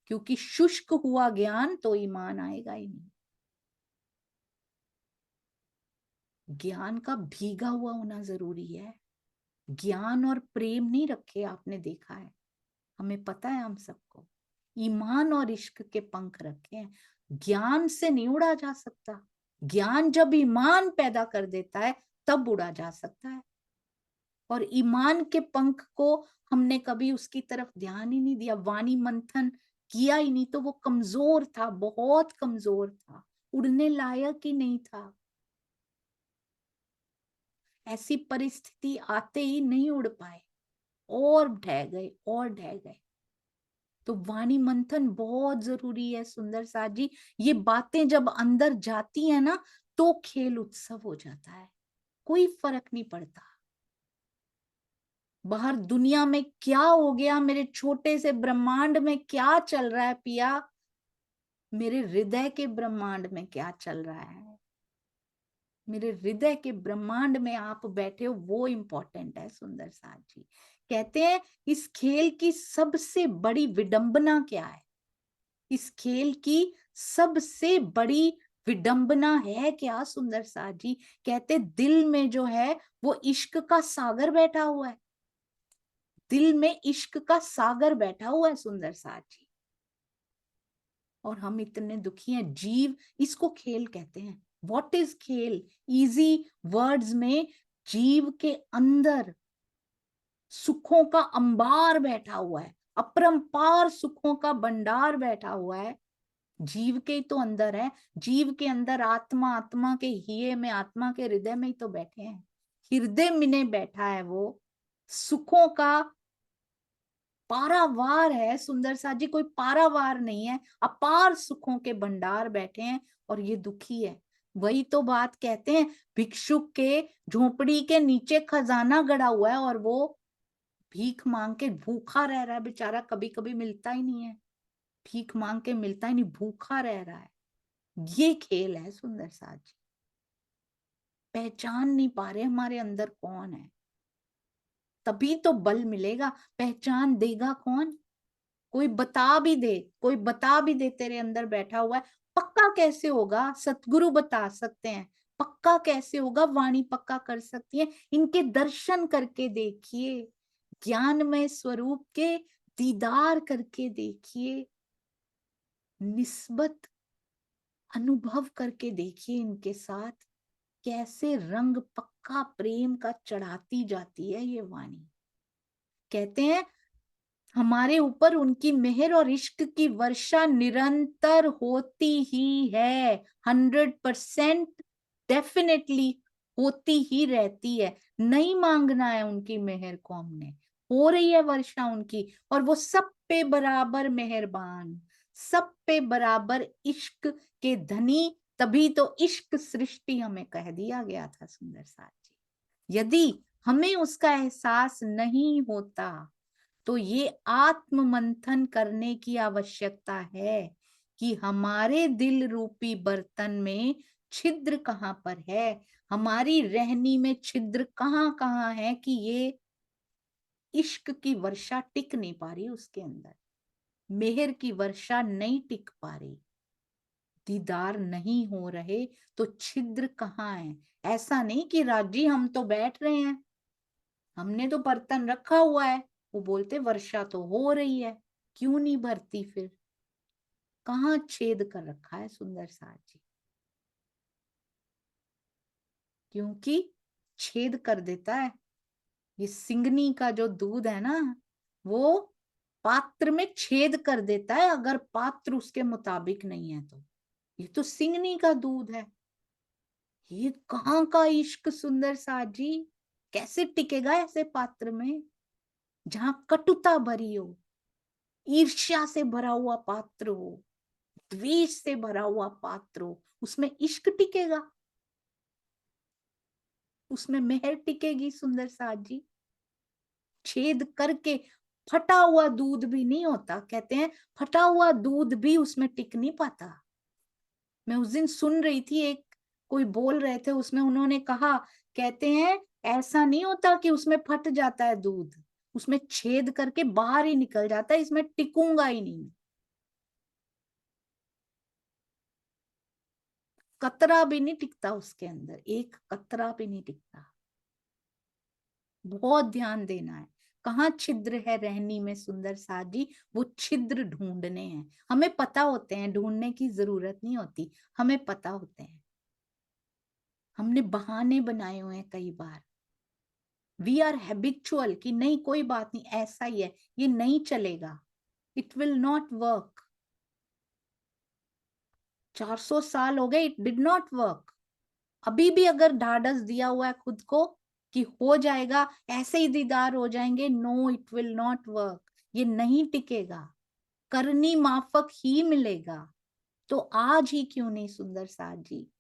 क्योंकि शुष्क हुआ ज्ञान तो ईमान आएगा ही नहीं। ज्ञान का भीगा हुआ होना जरूरी है। ज्ञान और प्रेम नहीं रखे, आपने देखा है, हमें पता है हम सबको। ईमान और इश्क के पंख रखे हैं, ज्ञान से नहीं उड़ा जा सकता। ज्ञान जब ईमान पैदा कर देता है तब उड़ा जा सकता है। और ईमान के पंख को हमने कभी उसकी तरफ ध्यान ही नहीं दिया, वाणी मंथन किया ही नहीं, तो वो कमजोर था, बहुत कमजोर था, उड़ने लायक ही नहीं था। ऐसी परिस्थिति आते ही नहीं उड़ पाए, और ढह गए और ढह गए। तो वाणी मंथन बहुत जरूरी है सुंदर साथ जी। ये बातें जब अंदर जाती है ना तो खेल उत्सव हो जाता है, कोई फर्क नहीं पड़ता बाहर दुनिया में क्या हो गया, मेरे छोटे से ब्रह्मांड में क्या चल रहा है पिया, मेरे हृदय के ब्रह्मांड में क्या चल रहा है, मेरे हृदय के ब्रह्मांड में आप बैठे हो, वो इंपॉर्टेंट है सुंदर साथ जी। कहते हैं इस खेल की सबसे बड़ी विडंबना क्या है? इस खेल की सबसे बड़ी विडंबना है क्या सुंदर साथ जी? कहते दिल में जो है वो इश्क का सागर बैठा हुआ है, दिल में इश्क का सागर बैठा हुआ है सुंदर साथ जी। और हम इतने दुखी हैं। जीव इसको खेल कहते हैं। व्हाट इज खेल? इजी वर्ड्स में जीव के अंदर सुखों का अंबार बैठा हुआ है, अपरंपार सुखों का भंडार बैठा हुआ है, जीव के ही तो अंदर है। जीव के अंदर आत्मा, आत्मा के हिये में, आत्मा के हृदय में ही तो बैठे हैं, हृदय में बैठा है वो, सुखों का पारावार है सुंदर सा जी, कोई पारावार नहीं है, अपार सुखों के भंडार बैठे हैं और ये दुखी है। वही तो बात कहते हैं, भिक्षुक के झोपड़ी के नीचे खजाना गड़ा हुआ है और वो भीख मांग के भूखा रह रहा है बेचारा, कभी कभी मिलता ही नहीं है, भीख मांग के मिलता ही नहीं, भूखा रह रहा है। ये खेल है सुंदर साथ जी। पहचान नहीं पा रहे हमारे अंदर कौन है, तभी तो बल मिलेगा। पहचान देगा कौन? कोई बता भी दे, कोई बता भी दे तेरे अंदर बैठा हुआ है। पक्का कैसे होगा? सतगुरु बता सकते हैं। पक्का कैसे होगा? वाणी पक्का कर सकती है। इनके दर्शन करके देखिए, ज्ञानमय स्वरूप के दीदार करके देखिए, निस्बत अनुभव करके देखिए इनके साथ, कैसे रंग पक्का प्रेम का चढ़ाती जाती है ये वाणी। कहते हैं हमारे ऊपर उनकी मेहर और इश्क की वर्षा निरंतर होती ही है, 100% डेफिनेटली होती ही रहती है। नहीं मांगना है उनकी मेहर को हमने, हो रही है वर्षा उनकी, और वो सब पे बराबर मेहरबान, सब पे बराबर इश्क के धनी। तभी तो इश्क सृष्टि हमें कह दिया गया था सुंदर साथ जी। यदि हमें उसका एहसास नहीं होता तो ये आत्म मंथन करने की आवश्यकता है कि हमारे दिल रूपी बर्तन में छिद्र कहाँ पर है, हमारी रहनी में छिद्र कहाँ कहाँ है, कि ये इश्क की वर्षा टिक नहीं पा रही, उसके अंदर मेहर की वर्षा नहीं टिक पा रही, दीदार नहीं हो रहे, तो छिद्र कहाँ है? ऐसा नहीं कि राजी हम तो बैठ रहे हैं, हमने तो बर्तन रखा हुआ है, वो बोलते वर्षा तो हो रही है, क्यों नहीं भरती फिर? कहाँ छेद कर रखा है सुंदर साथ जी? क्योंकि छेद कर देता है। ये सिंगनी का जो दूध है ना, वो पात्र में छेद कर देता है, अगर पात्र उसके मुताबिक नहीं है तो। ये तो सिंगनी का दूध है। ये कहाँ का इश्क सुंदर साथ जी, कैसे टिकेगा ऐसे पात्र में जहां कटुता भरी हो, ईर्ष्या से भरा हुआ पात्र हो, द्वेष से भरा हुआ पात्र हो, उसमें इश्क टिकेगा? उसमें मेहर टिकेगी सुंदर साथ जी? छेद करके फटा हुआ दूध भी नहीं होता, कहते हैं फटा हुआ दूध भी उसमें टिक नहीं पाता। मैं उस दिन सुन रही थी, एक कोई बोल रहे थे, उसमें उन्होंने कहा, कहते हैं ऐसा नहीं होता कि उसमें फट जाता है दूध, उसमें छेद करके बाहर ही निकल जाता है, इसमें टिकूंगा ही नहीं। कतरा भी नहीं टिकता उसके अंदर, एक कतरा भी नहीं टिकता। बहुत ध्यान देना है। कहाँ छिद्र है रहनी में सुंदर साथ जी, वो छिद्र ढूंढने हैं। हमें पता होते हैं, ढूंढने की जरूरत नहीं होती, हमें पता होते हैं। हमने बहाने बनाए हुए हैं कई बार। वी आर हैबिचुअल कि नहीं कोई बात नहीं, ऐसा ही है, ये नहीं चलेगा, इट विल नॉट वर्क। 400 साल हो गए, इट डिड नॉट वर्क। अभी भी अगर ढाढ़स दिया हुआ है खुद को कि हो जाएगा, ऐसे ही दीदार हो जाएंगे, no it will not work, ये नहीं टिकेगा, करनी माफक ही मिलेगा। तो आज ही क्यों नहीं सुंदर साथ जी,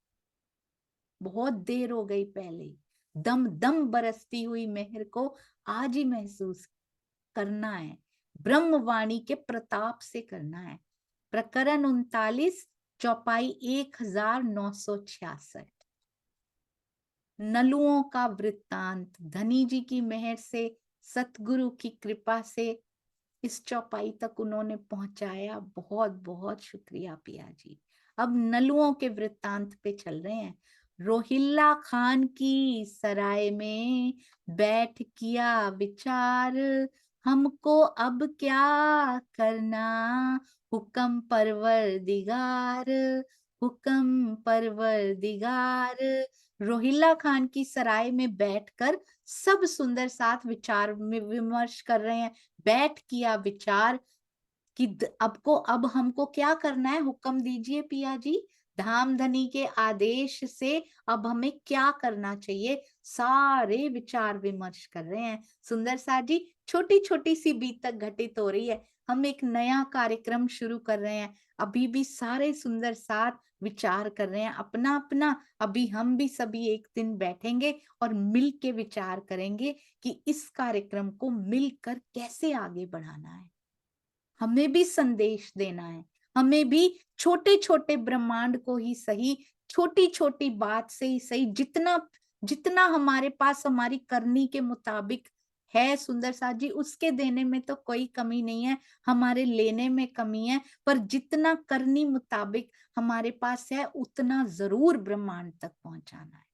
बहुत देर हो गई पहले, दम दम बरसती हुई मेहर को आज ही महसूस करना है, ब्रह्मवाणी के प्रताप से करना है। प्रकरण 39, चौपाई 1966। नलुओं का वृत्तांत, धनी जी की मेहर से, सतगुरु की कृपा से इस चौपाई तक उन्होंने पहुंचाया। बहुत बहुत शुक्रिया पिया जी। अब नलुओं के वृत्तांत पे चल रहे हैं। रोहिल्ला खान की सराय में बैठ किया विचार, हमको अब क्या करना, हुक्म परवरदिगार, हुक्म परवरदिगार। रोहिल्ला खान की सराय में बैठकर सब सुंदर साथ विचार विमर्श कर रहे हैं। बैठ किया विचार कि अब हमको क्या करना है, हुक्म दीजिए पिया जी, धाम धनी के आदेश से अब हमें क्या करना चाहिए। सारे विचार विमर्श कर रहे हैं सुंदर साथ जी। छोटी छोटी सी बीत तक घटित हो रही है, हम एक नया कार्यक्रम शुरू कर रहे हैं। अभी भी सारे सुंदर साथ विचार कर रहे हैं अपना अपना। अभी हम भी सभी एक दिन बैठेंगे और मिल के विचार करेंगे कि इस कार्यक्रम को मिलकर कैसे आगे बढ़ाना है। हमें भी संदेश देना है, हमें भी छोटे छोटे ब्रह्मांड को ही सही, छोटी छोटी बात से ही सही, जितना जितना हमारे पास हमारी करनी के मुताबिक है सुंदर साथ जी, उसके देने में तो कोई कमी नहीं है, हमारे लेने में कमी है, पर जितना करनी मुताबिक हमारे पास है उतना जरूर ब्रह्मांड तक पहुंचाना है।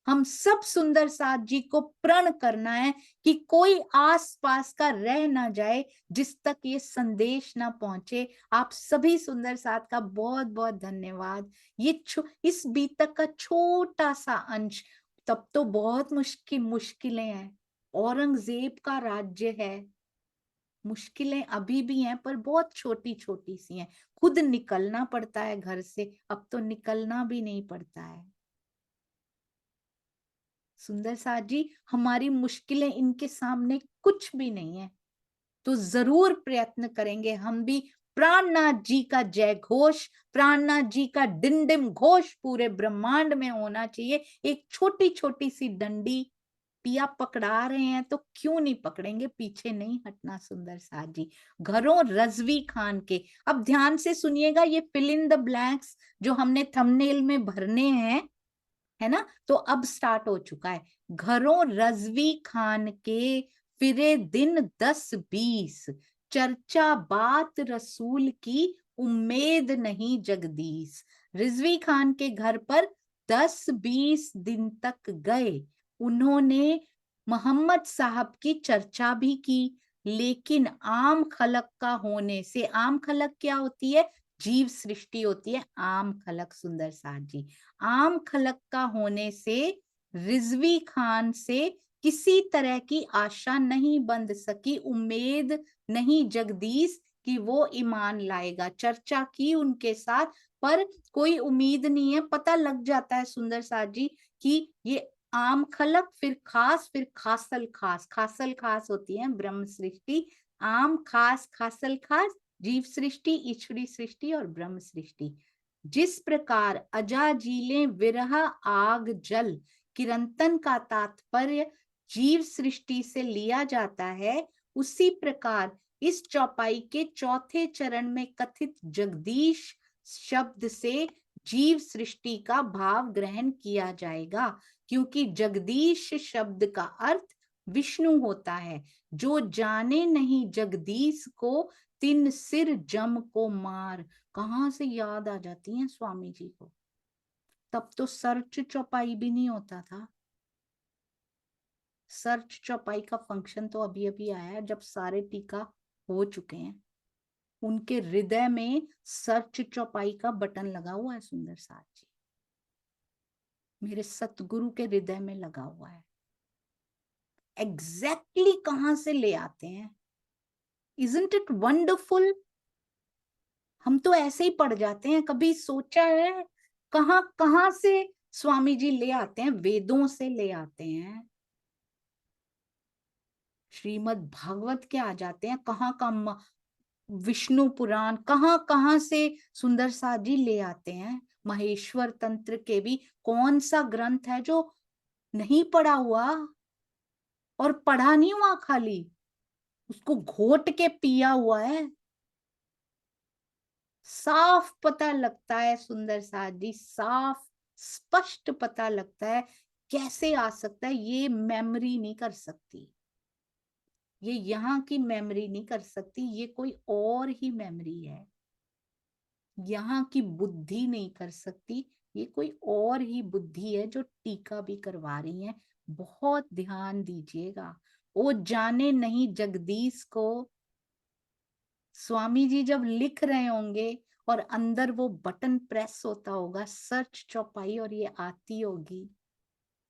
हम सब सुंदर साथ जी को प्रण करना है कि कोई आस पास का रह ना जाए जिस तक ये संदेश ना पहुंचे। आप सभी सुंदर साथ का बहुत बहुत धन्यवाद। ये इस बीतक का छोटा सा अंश, तब तो बहुत मुश्किलें हैं, औरंगजेब का राज्य है, मुश्किलें अभी भी हैं पर बहुत छोटी छोटी सी हैं। खुद निकलना पड़ता है घर से, अब तो निकलना भी नहीं पड़ता है। सुंदर साथ जी, हमारी मुश्किलें इनके सामने कुछ भी नहीं है। तो जरूर प्रयत्न करेंगे हम भी। प्राणनाथ जी का जय घोष, प्राणनाथ जी का डिंडिम घोष पूरे ब्रह्मांड में होना चाहिए। एक छोटी छोटी सी डंडी पिया पकड़ा रहे हैं तो क्यों नहीं पकड़ेंगे, पीछे नहीं हटना सुंदर साथ जी। घरों रजवी खान के, अब ध्यान से सुनिएगा, ये फिल इन द ब्लैंक्स जो हमने थंबनेल में भरने हैं, है ना, तो अब स्टार्ट हो चुका है। घरों रजवी खान के फिरे दिन 10-20, चर्चा बात रसूल की उम्मीद नहीं जगदीश। रिजवी खान के घर पर 10-20 दिन तक गए, उन्होंने मोहम्मद साहब की चर्चा भी की, लेकिन आम खलक का होने से, आम खलक क्या होती है, जीव सृष्टि होती है आम खलक सुंदर साथ जी। आम खलक का होने से रिजवी खान से किसी तरह की आशा नहीं बंध सकी, उम्मीद नहीं जगदीश कि वो ईमान लाएगा। चर्चा की उनके साथ पर कोई उम्मीद नहीं है। पता लग जाता है सुंदर साथ जी कि ये आम खलक, फिर खास, फिर खासल खास। खासल खास होती है ब्रह्म सृष्टि, आम खास, खासल खास, जीव सृष्टि, ईश्वरी सृष्टि और ब्रह्म सृष्टि। जिस प्रकार अजाजीले विरह आग जल किरंतन का तात्पर्य जीव सृष्टि से लिया जाता है, उसी प्रकार इस चौपाई के चौथे चरण में कथित जगदीश शब्द से जीव सृष्टि का भाव ग्रहण किया जाएगा, क्योंकि जगदीश शब्द का अर्थ विष्णु होता है। जो जाने नहीं जगदीश को, तिन सिर जम को मार। कहां से याद आ जाती है स्वामी जी को। तब तो सर्च चौपाई भी नहीं होता था। सर्च चौपाई का फंक्शन तो अभी अभी आया है, जब सारे टीका हो चुके हैं। उनके हृदय में सर्च चौपाई का बटन लगा हुआ है सुंदर साथ जी, मेरे सतगुरु के हृदय में लगा हुआ है। एग्जैक्टली कहां से ले आते हैं, इजंट इट वंडरफुल। हम तो ऐसे ही पढ़ जाते हैं, कभी सोचा है कहां कहां से स्वामी जी ले आते हैं? वेदों से ले आते हैं, श्रीमद् भागवत के आ जाते हैं, कहाँ का विष्णु पुराण, कहाँ कहाँ से सुंदर साथ जी ले आते हैं। महेश्वर तंत्र के भी कौन सा ग्रंथ है जो नहीं पढ़ा हुआ? और पढ़ा नहीं हुआ खाली, उसको घोट के पिया हुआ है। साफ पता लगता है सुंदर साथ जी, साफ स्पष्ट पता लगता है। कैसे आ सकता है? ये मेमोरी नहीं कर सकती, ये यहाँ की मेमोरी नहीं कर सकती, ये कोई और ही मेमोरी है। यहाँ की बुद्धि नहीं कर सकती, ये कोई और ही बुद्धि है जो टीका भी करवा रही है। बहुत ध्यान दीजिएगा। वो जाने नहीं जगदीश को, स्वामी जी जब लिख रहे होंगे और अंदर वो बटन प्रेस होता होगा सर्च चौपाई, और ये आती होगी।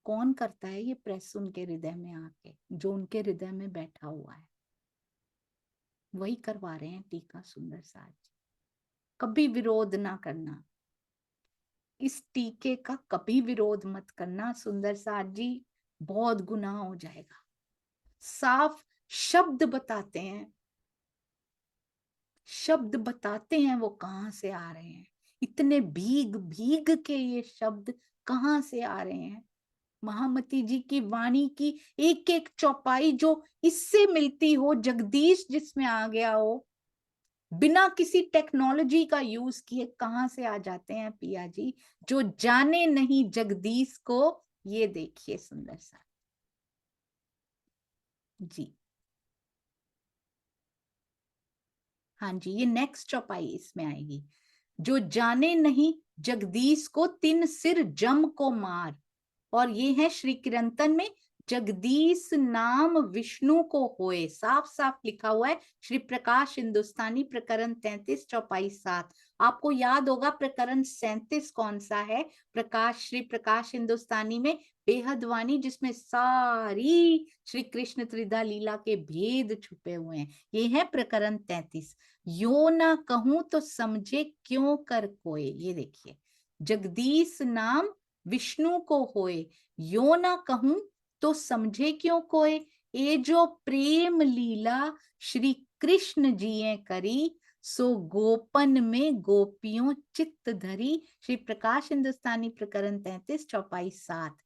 कौन करता है ये प्रेस उनके हृदय में आके? जो उनके हृदय में बैठा हुआ है वही करवा रहे हैं टीका सुंदर साथ जी। कभी विरोध ना करना, इस टीके का कभी विरोध मत करना सुंदर साथ जी, बहुत गुनाह हो जाएगा। साफ शब्द बताते हैं, शब्द बताते हैं वो कहां से आ रहे हैं। इतने भीग भीग के ये शब्द कहां से आ रहे हैं? महामती जी की वाणी की एक एक चौपाई जो इससे मिलती हो, जगदीश जिसमें आ गया हो, बिना किसी टेक्नोलॉजी का यूज किए कहां से आ जाते हैं पिया जी? जो जाने नहीं जगदीश को, ये देखिए सुंदर सा जी। हाँ जी, ये नेक्स्ट चौपाई इसमें आएगी। जो जाने नहीं जगदीश को, तिन सिर जम को मार। और ये है श्री कीर्तन में, जगदीश नाम विष्णु को होए, साफ साफ लिखा हुआ है। श्री प्रकाश हिंदुस्तानी प्रकरण 33 चौपाई 7। आपको याद होगा प्रकरण 37 कौन सा है? प्रकाश, श्री प्रकाश हिंदुस्तानी में बेहद वाणी, जिसमें सारी श्री कृष्ण त्रिधा लीला के भेद छुपे हुए हैं। ये है प्रकरण 33। यो ना कहूं तो समझे क्यों कर कोय। ये देखिए, जगदीश नाम विष्णु को होए, यो ना कहूं तो समझे क्यों कोय। ये जो प्रेम लीला श्री कृष्ण जी करी, सो गोपन में गोपियों चित्त धरी। श्री प्रकाश हिंदुस्तानी प्रकरण 33 चौपाई 7।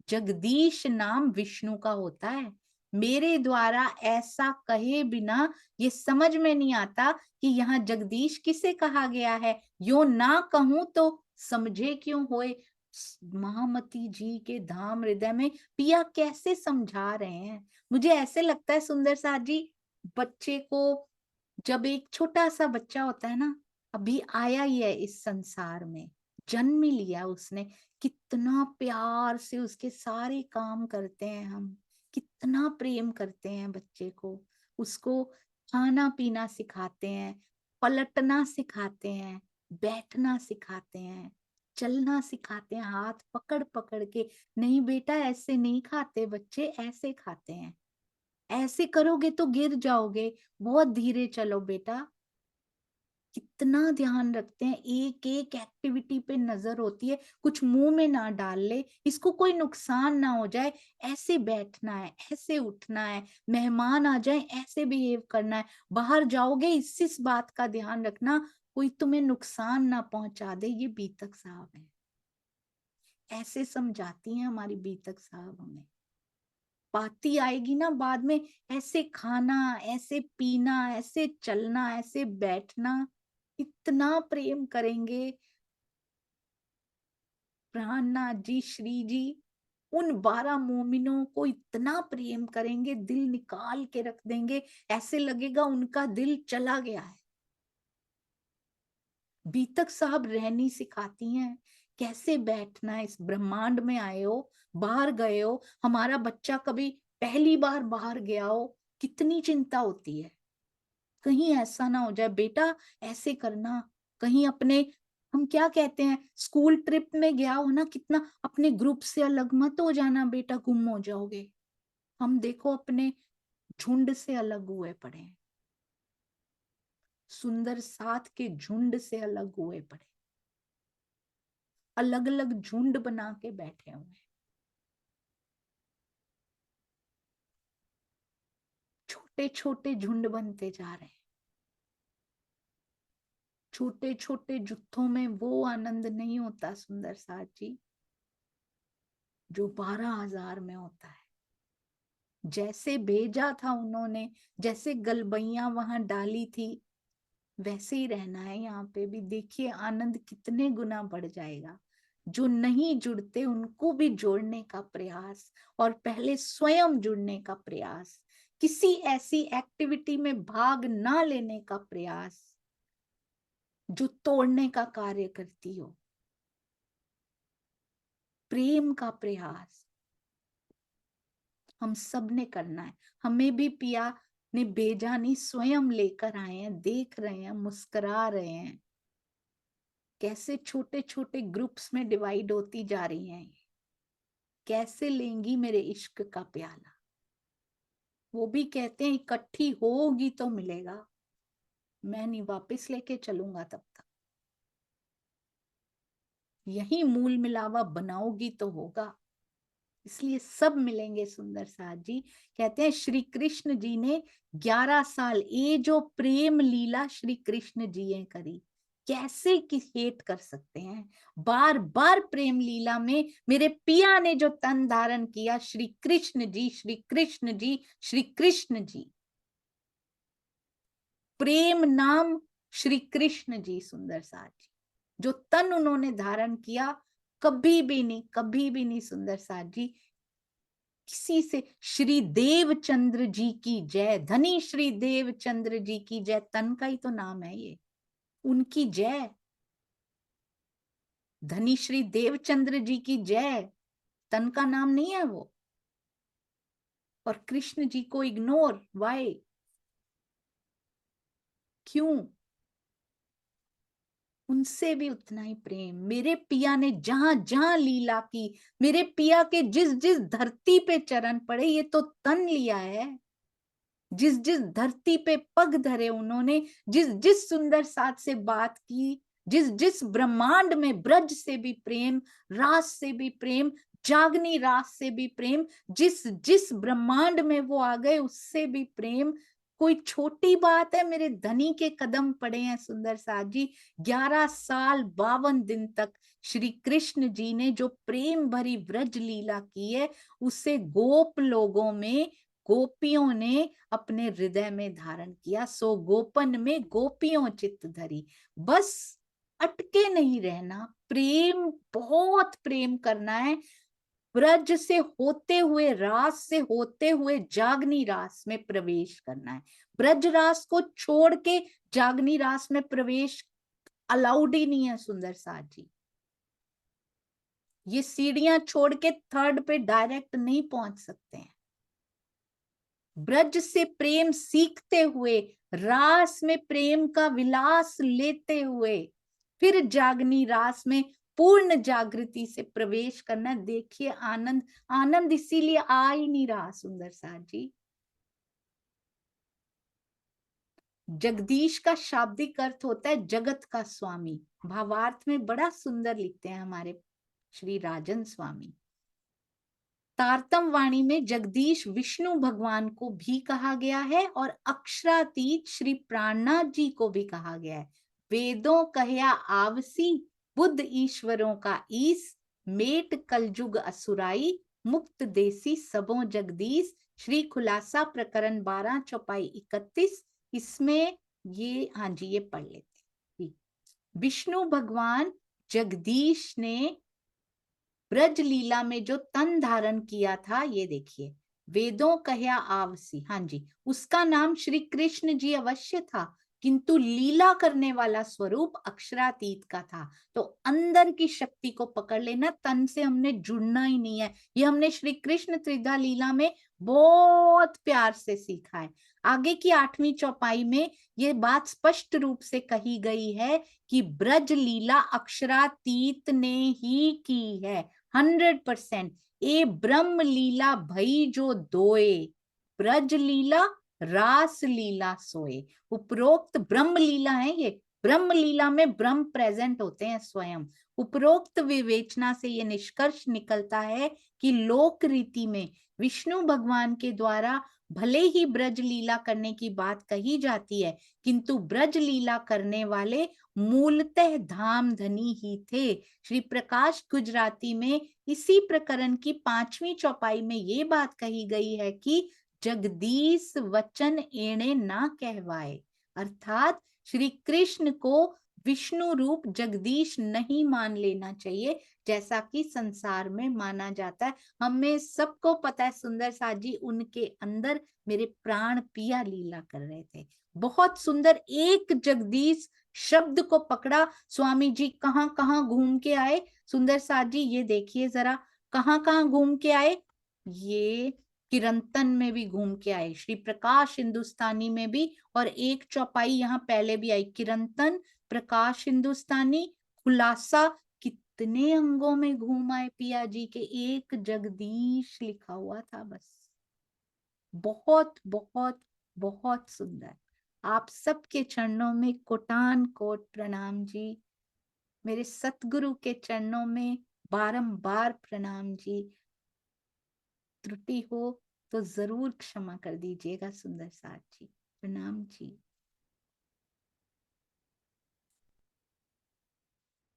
जगदीश नाम विष्णु का होता है। मेरे द्वारा ऐसा कहे बिना ये समझ में नहीं आता कि यहाँ जगदीश किसे कहा गया है। यो ना कहूं तो समझे क्यों होए। महामती जी के धाम हृदय में पिया कैसे समझा रहे हैं। मुझे ऐसे लगता है सुंदर साथ जी, बच्चे को, जब एक छोटा सा बच्चा होता है ना, अभी आया ही है इस संसार में, जन्म ही लिया उसने, कितना प्यार से उसके सारे काम करते हैं हम, कितना प्रेम करते हैं बच्चे को। उसको खाना पीना सिखाते हैं, पलटना सिखाते हैं, बैठना सिखाते हैं, चलना सिखाते हैं हाथ पकड़ पकड़ के। नहीं बेटा ऐसे नहीं खाते बच्चे, ऐसे खाते हैं, ऐसे करोगे तो गिर जाओगे, बहुत धीरे चलो बेटा। कितना ध्यान रखते हैं, एक एक एक्टिविटी पे नजर होती है, कुछ मुंह में ना डाल ले, इसको कोई नुकसान ना हो जाए, ऐसे बैठना है, ऐसे उठना है, मेहमान आ जाए ऐसे बिहेव करना है, बाहर जाओगे इस बात का ध्यान रखना कोई तुम्हें नुकसान ना पहुंचा दे। ये बीतक साहब है, ऐसे समझाती हैं हमारी बीतक साहब हमें। पाती आएगी ना बाद में, ऐसे खाना, ऐसे पीना, ऐसे चलना, ऐसे बैठना, इतना प्रेम करेंगे। प्राणनाथ जी, श्री जी उन 12 मोमिनों को इतना प्रेम करेंगे, दिल निकाल के रख देंगे, ऐसे लगेगा उनका दिल चला गया है। बीतक साहब रहनी सिखाती हैं, कैसे बैठना है। इस ब्रह्मांड में आए हो, बाहर गए हो, हमारा बच्चा कभी पहली बार बाहर गया हो, कितनी चिंता होती है, कहीं ऐसा ना हो जाए बेटा, ऐसे करना। कहीं अपने, हम क्या कहते हैं, स्कूल ट्रिप में गया हो ना, कितना अपने ग्रुप से अलग मत हो जाना बेटा, गुम हो जाओगे। हम देखो अपने झुंड से अलग हुए पड़े हैं, सुंदर साथ के झुंड से अलग हुए पड़े, अलग अलग झुंड बना के बैठे हुए हैं। छोटे छोटे झुंड बनते जा रहे हैं। छोटे छोटे जुत्थों में वो आनंद नहीं होता सुंदर साथ जी, जो 12,000 में होता है। जैसे भेजा था उन्होंने, जैसे गलबैया वहां डाली थी, वैसे ही रहना है यहाँ पे भी। देखिए आनंद कितने गुना बढ़ जाएगा। जो नहीं जुड़ते उनको भी जोड़ने का प्रयास, और पहले स्वयं जुड़ने का प्रयास, किसी ऐसी एक्टिविटी में भाग ना लेने का प्रयास जो तोड़ने का कार्य करती हो, प्रेम का प्रयास हम सब ने करना है। हमें भी पिया ने भेजा नहीं, स्वयं लेकर आए हैं, देख रहे हैं, मुस्कुरा रहे हैं, कैसे छोटे छोटे ग्रुप्स में डिवाइड होती जा रही हैं। कैसे लेंगी मेरे इश्क का प्याला, वो भी कहते हैं इकट्ठी होगी तो मिलेगा, मैं नहीं वापस लेके चलूंगा तब तक, यही मूल मिलावा बनाओगी तो होगा। इसलिए सब मिलेंगे। सुंदर साथ जी कहते हैं श्री कृष्ण जी ने 11 साल, ये जो प्रेम लीला श्री कृष्ण जी ने करी, कैसे कि हेट कर सकते हैं। बार बार प्रेम लीला में मेरे पिया ने जो तन धारण किया, श्री कृष्ण जी, श्री कृष्ण जी, श्री कृष्ण जी, प्रेम नाम श्री कृष्ण जी। सुंदर साथ जी जो तन उन्होंने धारण किया, कभी भी नहीं, कभी भी नहीं सुंदर साथ जी किसी से। श्री देवचंद्र जी की जय, धनी श्री देवचंद्र जी की जय, तन का ही तो नाम है ये, उनकी जय। धनी श्री देवचंद्र जी की जय, तन का नाम नहीं है वो। और कृष्ण जी को इग्नोर, वाई, क्यों? उनसे भी उतना ही प्रेम। मेरे पिया ने जहां जहां लीला की, मेरे पिया के जिस जिस धरती पे चरण पड़े, ये तो तन लिया है। जिस जिस धरती पे पग धरे उन्होंने, जिस जिस सुंदर साथ से बात की, जिस जिस ब्रह्मांड में ब्रज से भी प्रेम, रास से भी प्रेम, जागनी रास से भी प्रेम, जिस जिस ब्रह्मांड में वो आ गए उससे भी प्रेम। कोई छोटी बात है? मेरे धनी के कदम पड़े हैं सुंदर साथ जी। 11 साल 52 दिन तक श्री कृष्ण जी ने जो प्रेम भरी ब्रज लीला की है, उसे गोप लोगों में, गोपियों ने अपने हृदय में धारण किया। सो गोपन में गोपियों चित्त धरी। बस अटके नहीं रहना, प्रेम, बहुत प्रेम करना है। ब्रज से होते हुए, रास से होते हुए जागनी रास में प्रवेश करना है। ब्रज रास को छोड़ के जागनी रास में प्रवेश अलाउड ही नहीं है सुंदर साथ जी। ये सीढ़ियां छोड़ के थर्ड पे डायरेक्ट नहीं पहुंच सकते हैं। ब्रज से प्रेम सीखते हुए, रास में प्रेम का विलास लेते हुए, फिर जागनी रास में पूर्ण जागृति से प्रवेश करना। देखिए आनंद, आनंद इसीलिए आ ही नहीं रहा सुंदर साथ जी। जगदीश का शाब्दिक अर्थ होता है जगत का स्वामी। भावार्थ में बड़ा सुंदर लिखते हैं हमारे श्री राजन स्वामी। तारतम वाणी में जगदीश विष्णु भगवान को भी कहा गया है और अक्षरातीत श्री प्राणनाथ जी को भी कहा गया है। वेदों कहया आवसी, बुद्ध ईश्वरों का ईस, मेट कलजुग असुराई, मुक्त देसी सबों जगदीश। श्री खुलासा प्रकरण 12 चौपाई 31। इसमें ये, हाँ जी ये पढ़ लेते हैं। विष्णु भगवान जगदीश ने ब्रज लीला में जो तन धारण किया था, ये देखिए, वेदों कहया आवसी, हाँ जी, उसका नाम श्री कृष्ण जी अवश्य था, किंतु लीला करने वाला स्वरूप अक्षरातीत का था। तो अंदर की शक्ति को पकड़ लेना, तन से हमने जुड़ना ही नहीं है। ये हमने श्री कृष्ण त्रिधा लीला में बहुत प्यार से सीखा है। आगे की 8वीं चौपाई में ये बात स्पष्ट रूप से कही गई है कि ब्रज लीला अक्षरातीत ने ही की है 100%। ए ब्रह्म लीला भई जो दोए, ब्रज लीला रास लीला सोए। उपरोक्त ब्रह्म लीला है ये, ब्रह्म लीला में ब्रह्म प्रेजेंट होते हैं स्वयं। उपरोक्त विवेचना से ये निष्कर्ष निकलता है कि लोक रीति में विष्णु भगवान के द्वारा भले ही ब्रज लीला करने की बात कही जाती है, किंतु ब्रज लीला करने वाले मूलतः धाम धनी ही थे। श्री प्रकाश गुजराती में इसी प्रकरण की 5वीं चौपाई में ये बात कही गई है कि जगदीश वचन एणे ना कहवाए, अर्थात श्री कृष्ण को विष्णु रूप जगदीश नहीं मान लेना चाहिए, जैसा कि संसार में माना जाता है। हमें सबको पता है सुंदर साथ जी उनके अंदर मेरे प्राण पिया लीला कर रहे थे। बहुत सुंदर, एक जगदीश शब्द को पकड़ा स्वामी जी कहां कहां घूम के आए। सुंदर साथ जी ये देखिए जरा, कहां कहां घूम के आए। ये किरंतन में भी घूम के आए, श्री प्रकाश हिंदुस्तानी में भी, और एक चौपाई यहाँ पहले भी आई, किरंतन, प्रकाश हिंदुस्तानी, खुलासा। कितने अंगों में घूम आए पिया जी के, एक जगदीश लिखा हुआ था बस। बहुत बहुत बहुत सुंदर। आप सबके चरणों में कोटान कोट प्रणाम जी। मेरे सतगुरु के चरणों में बारंबार प्रणाम जी। त्रुटि हो तो जरूर क्षमा कर दीजिएगा सुंदर साथ जी। प्रणाम जी।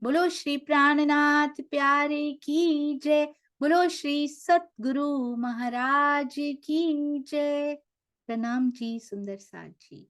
बोलो श्री प्राणनाथ प्यारे की जय। बोलो श्री सतगुरु महाराज की जय। प्रणाम जी सुंदर साथ जी।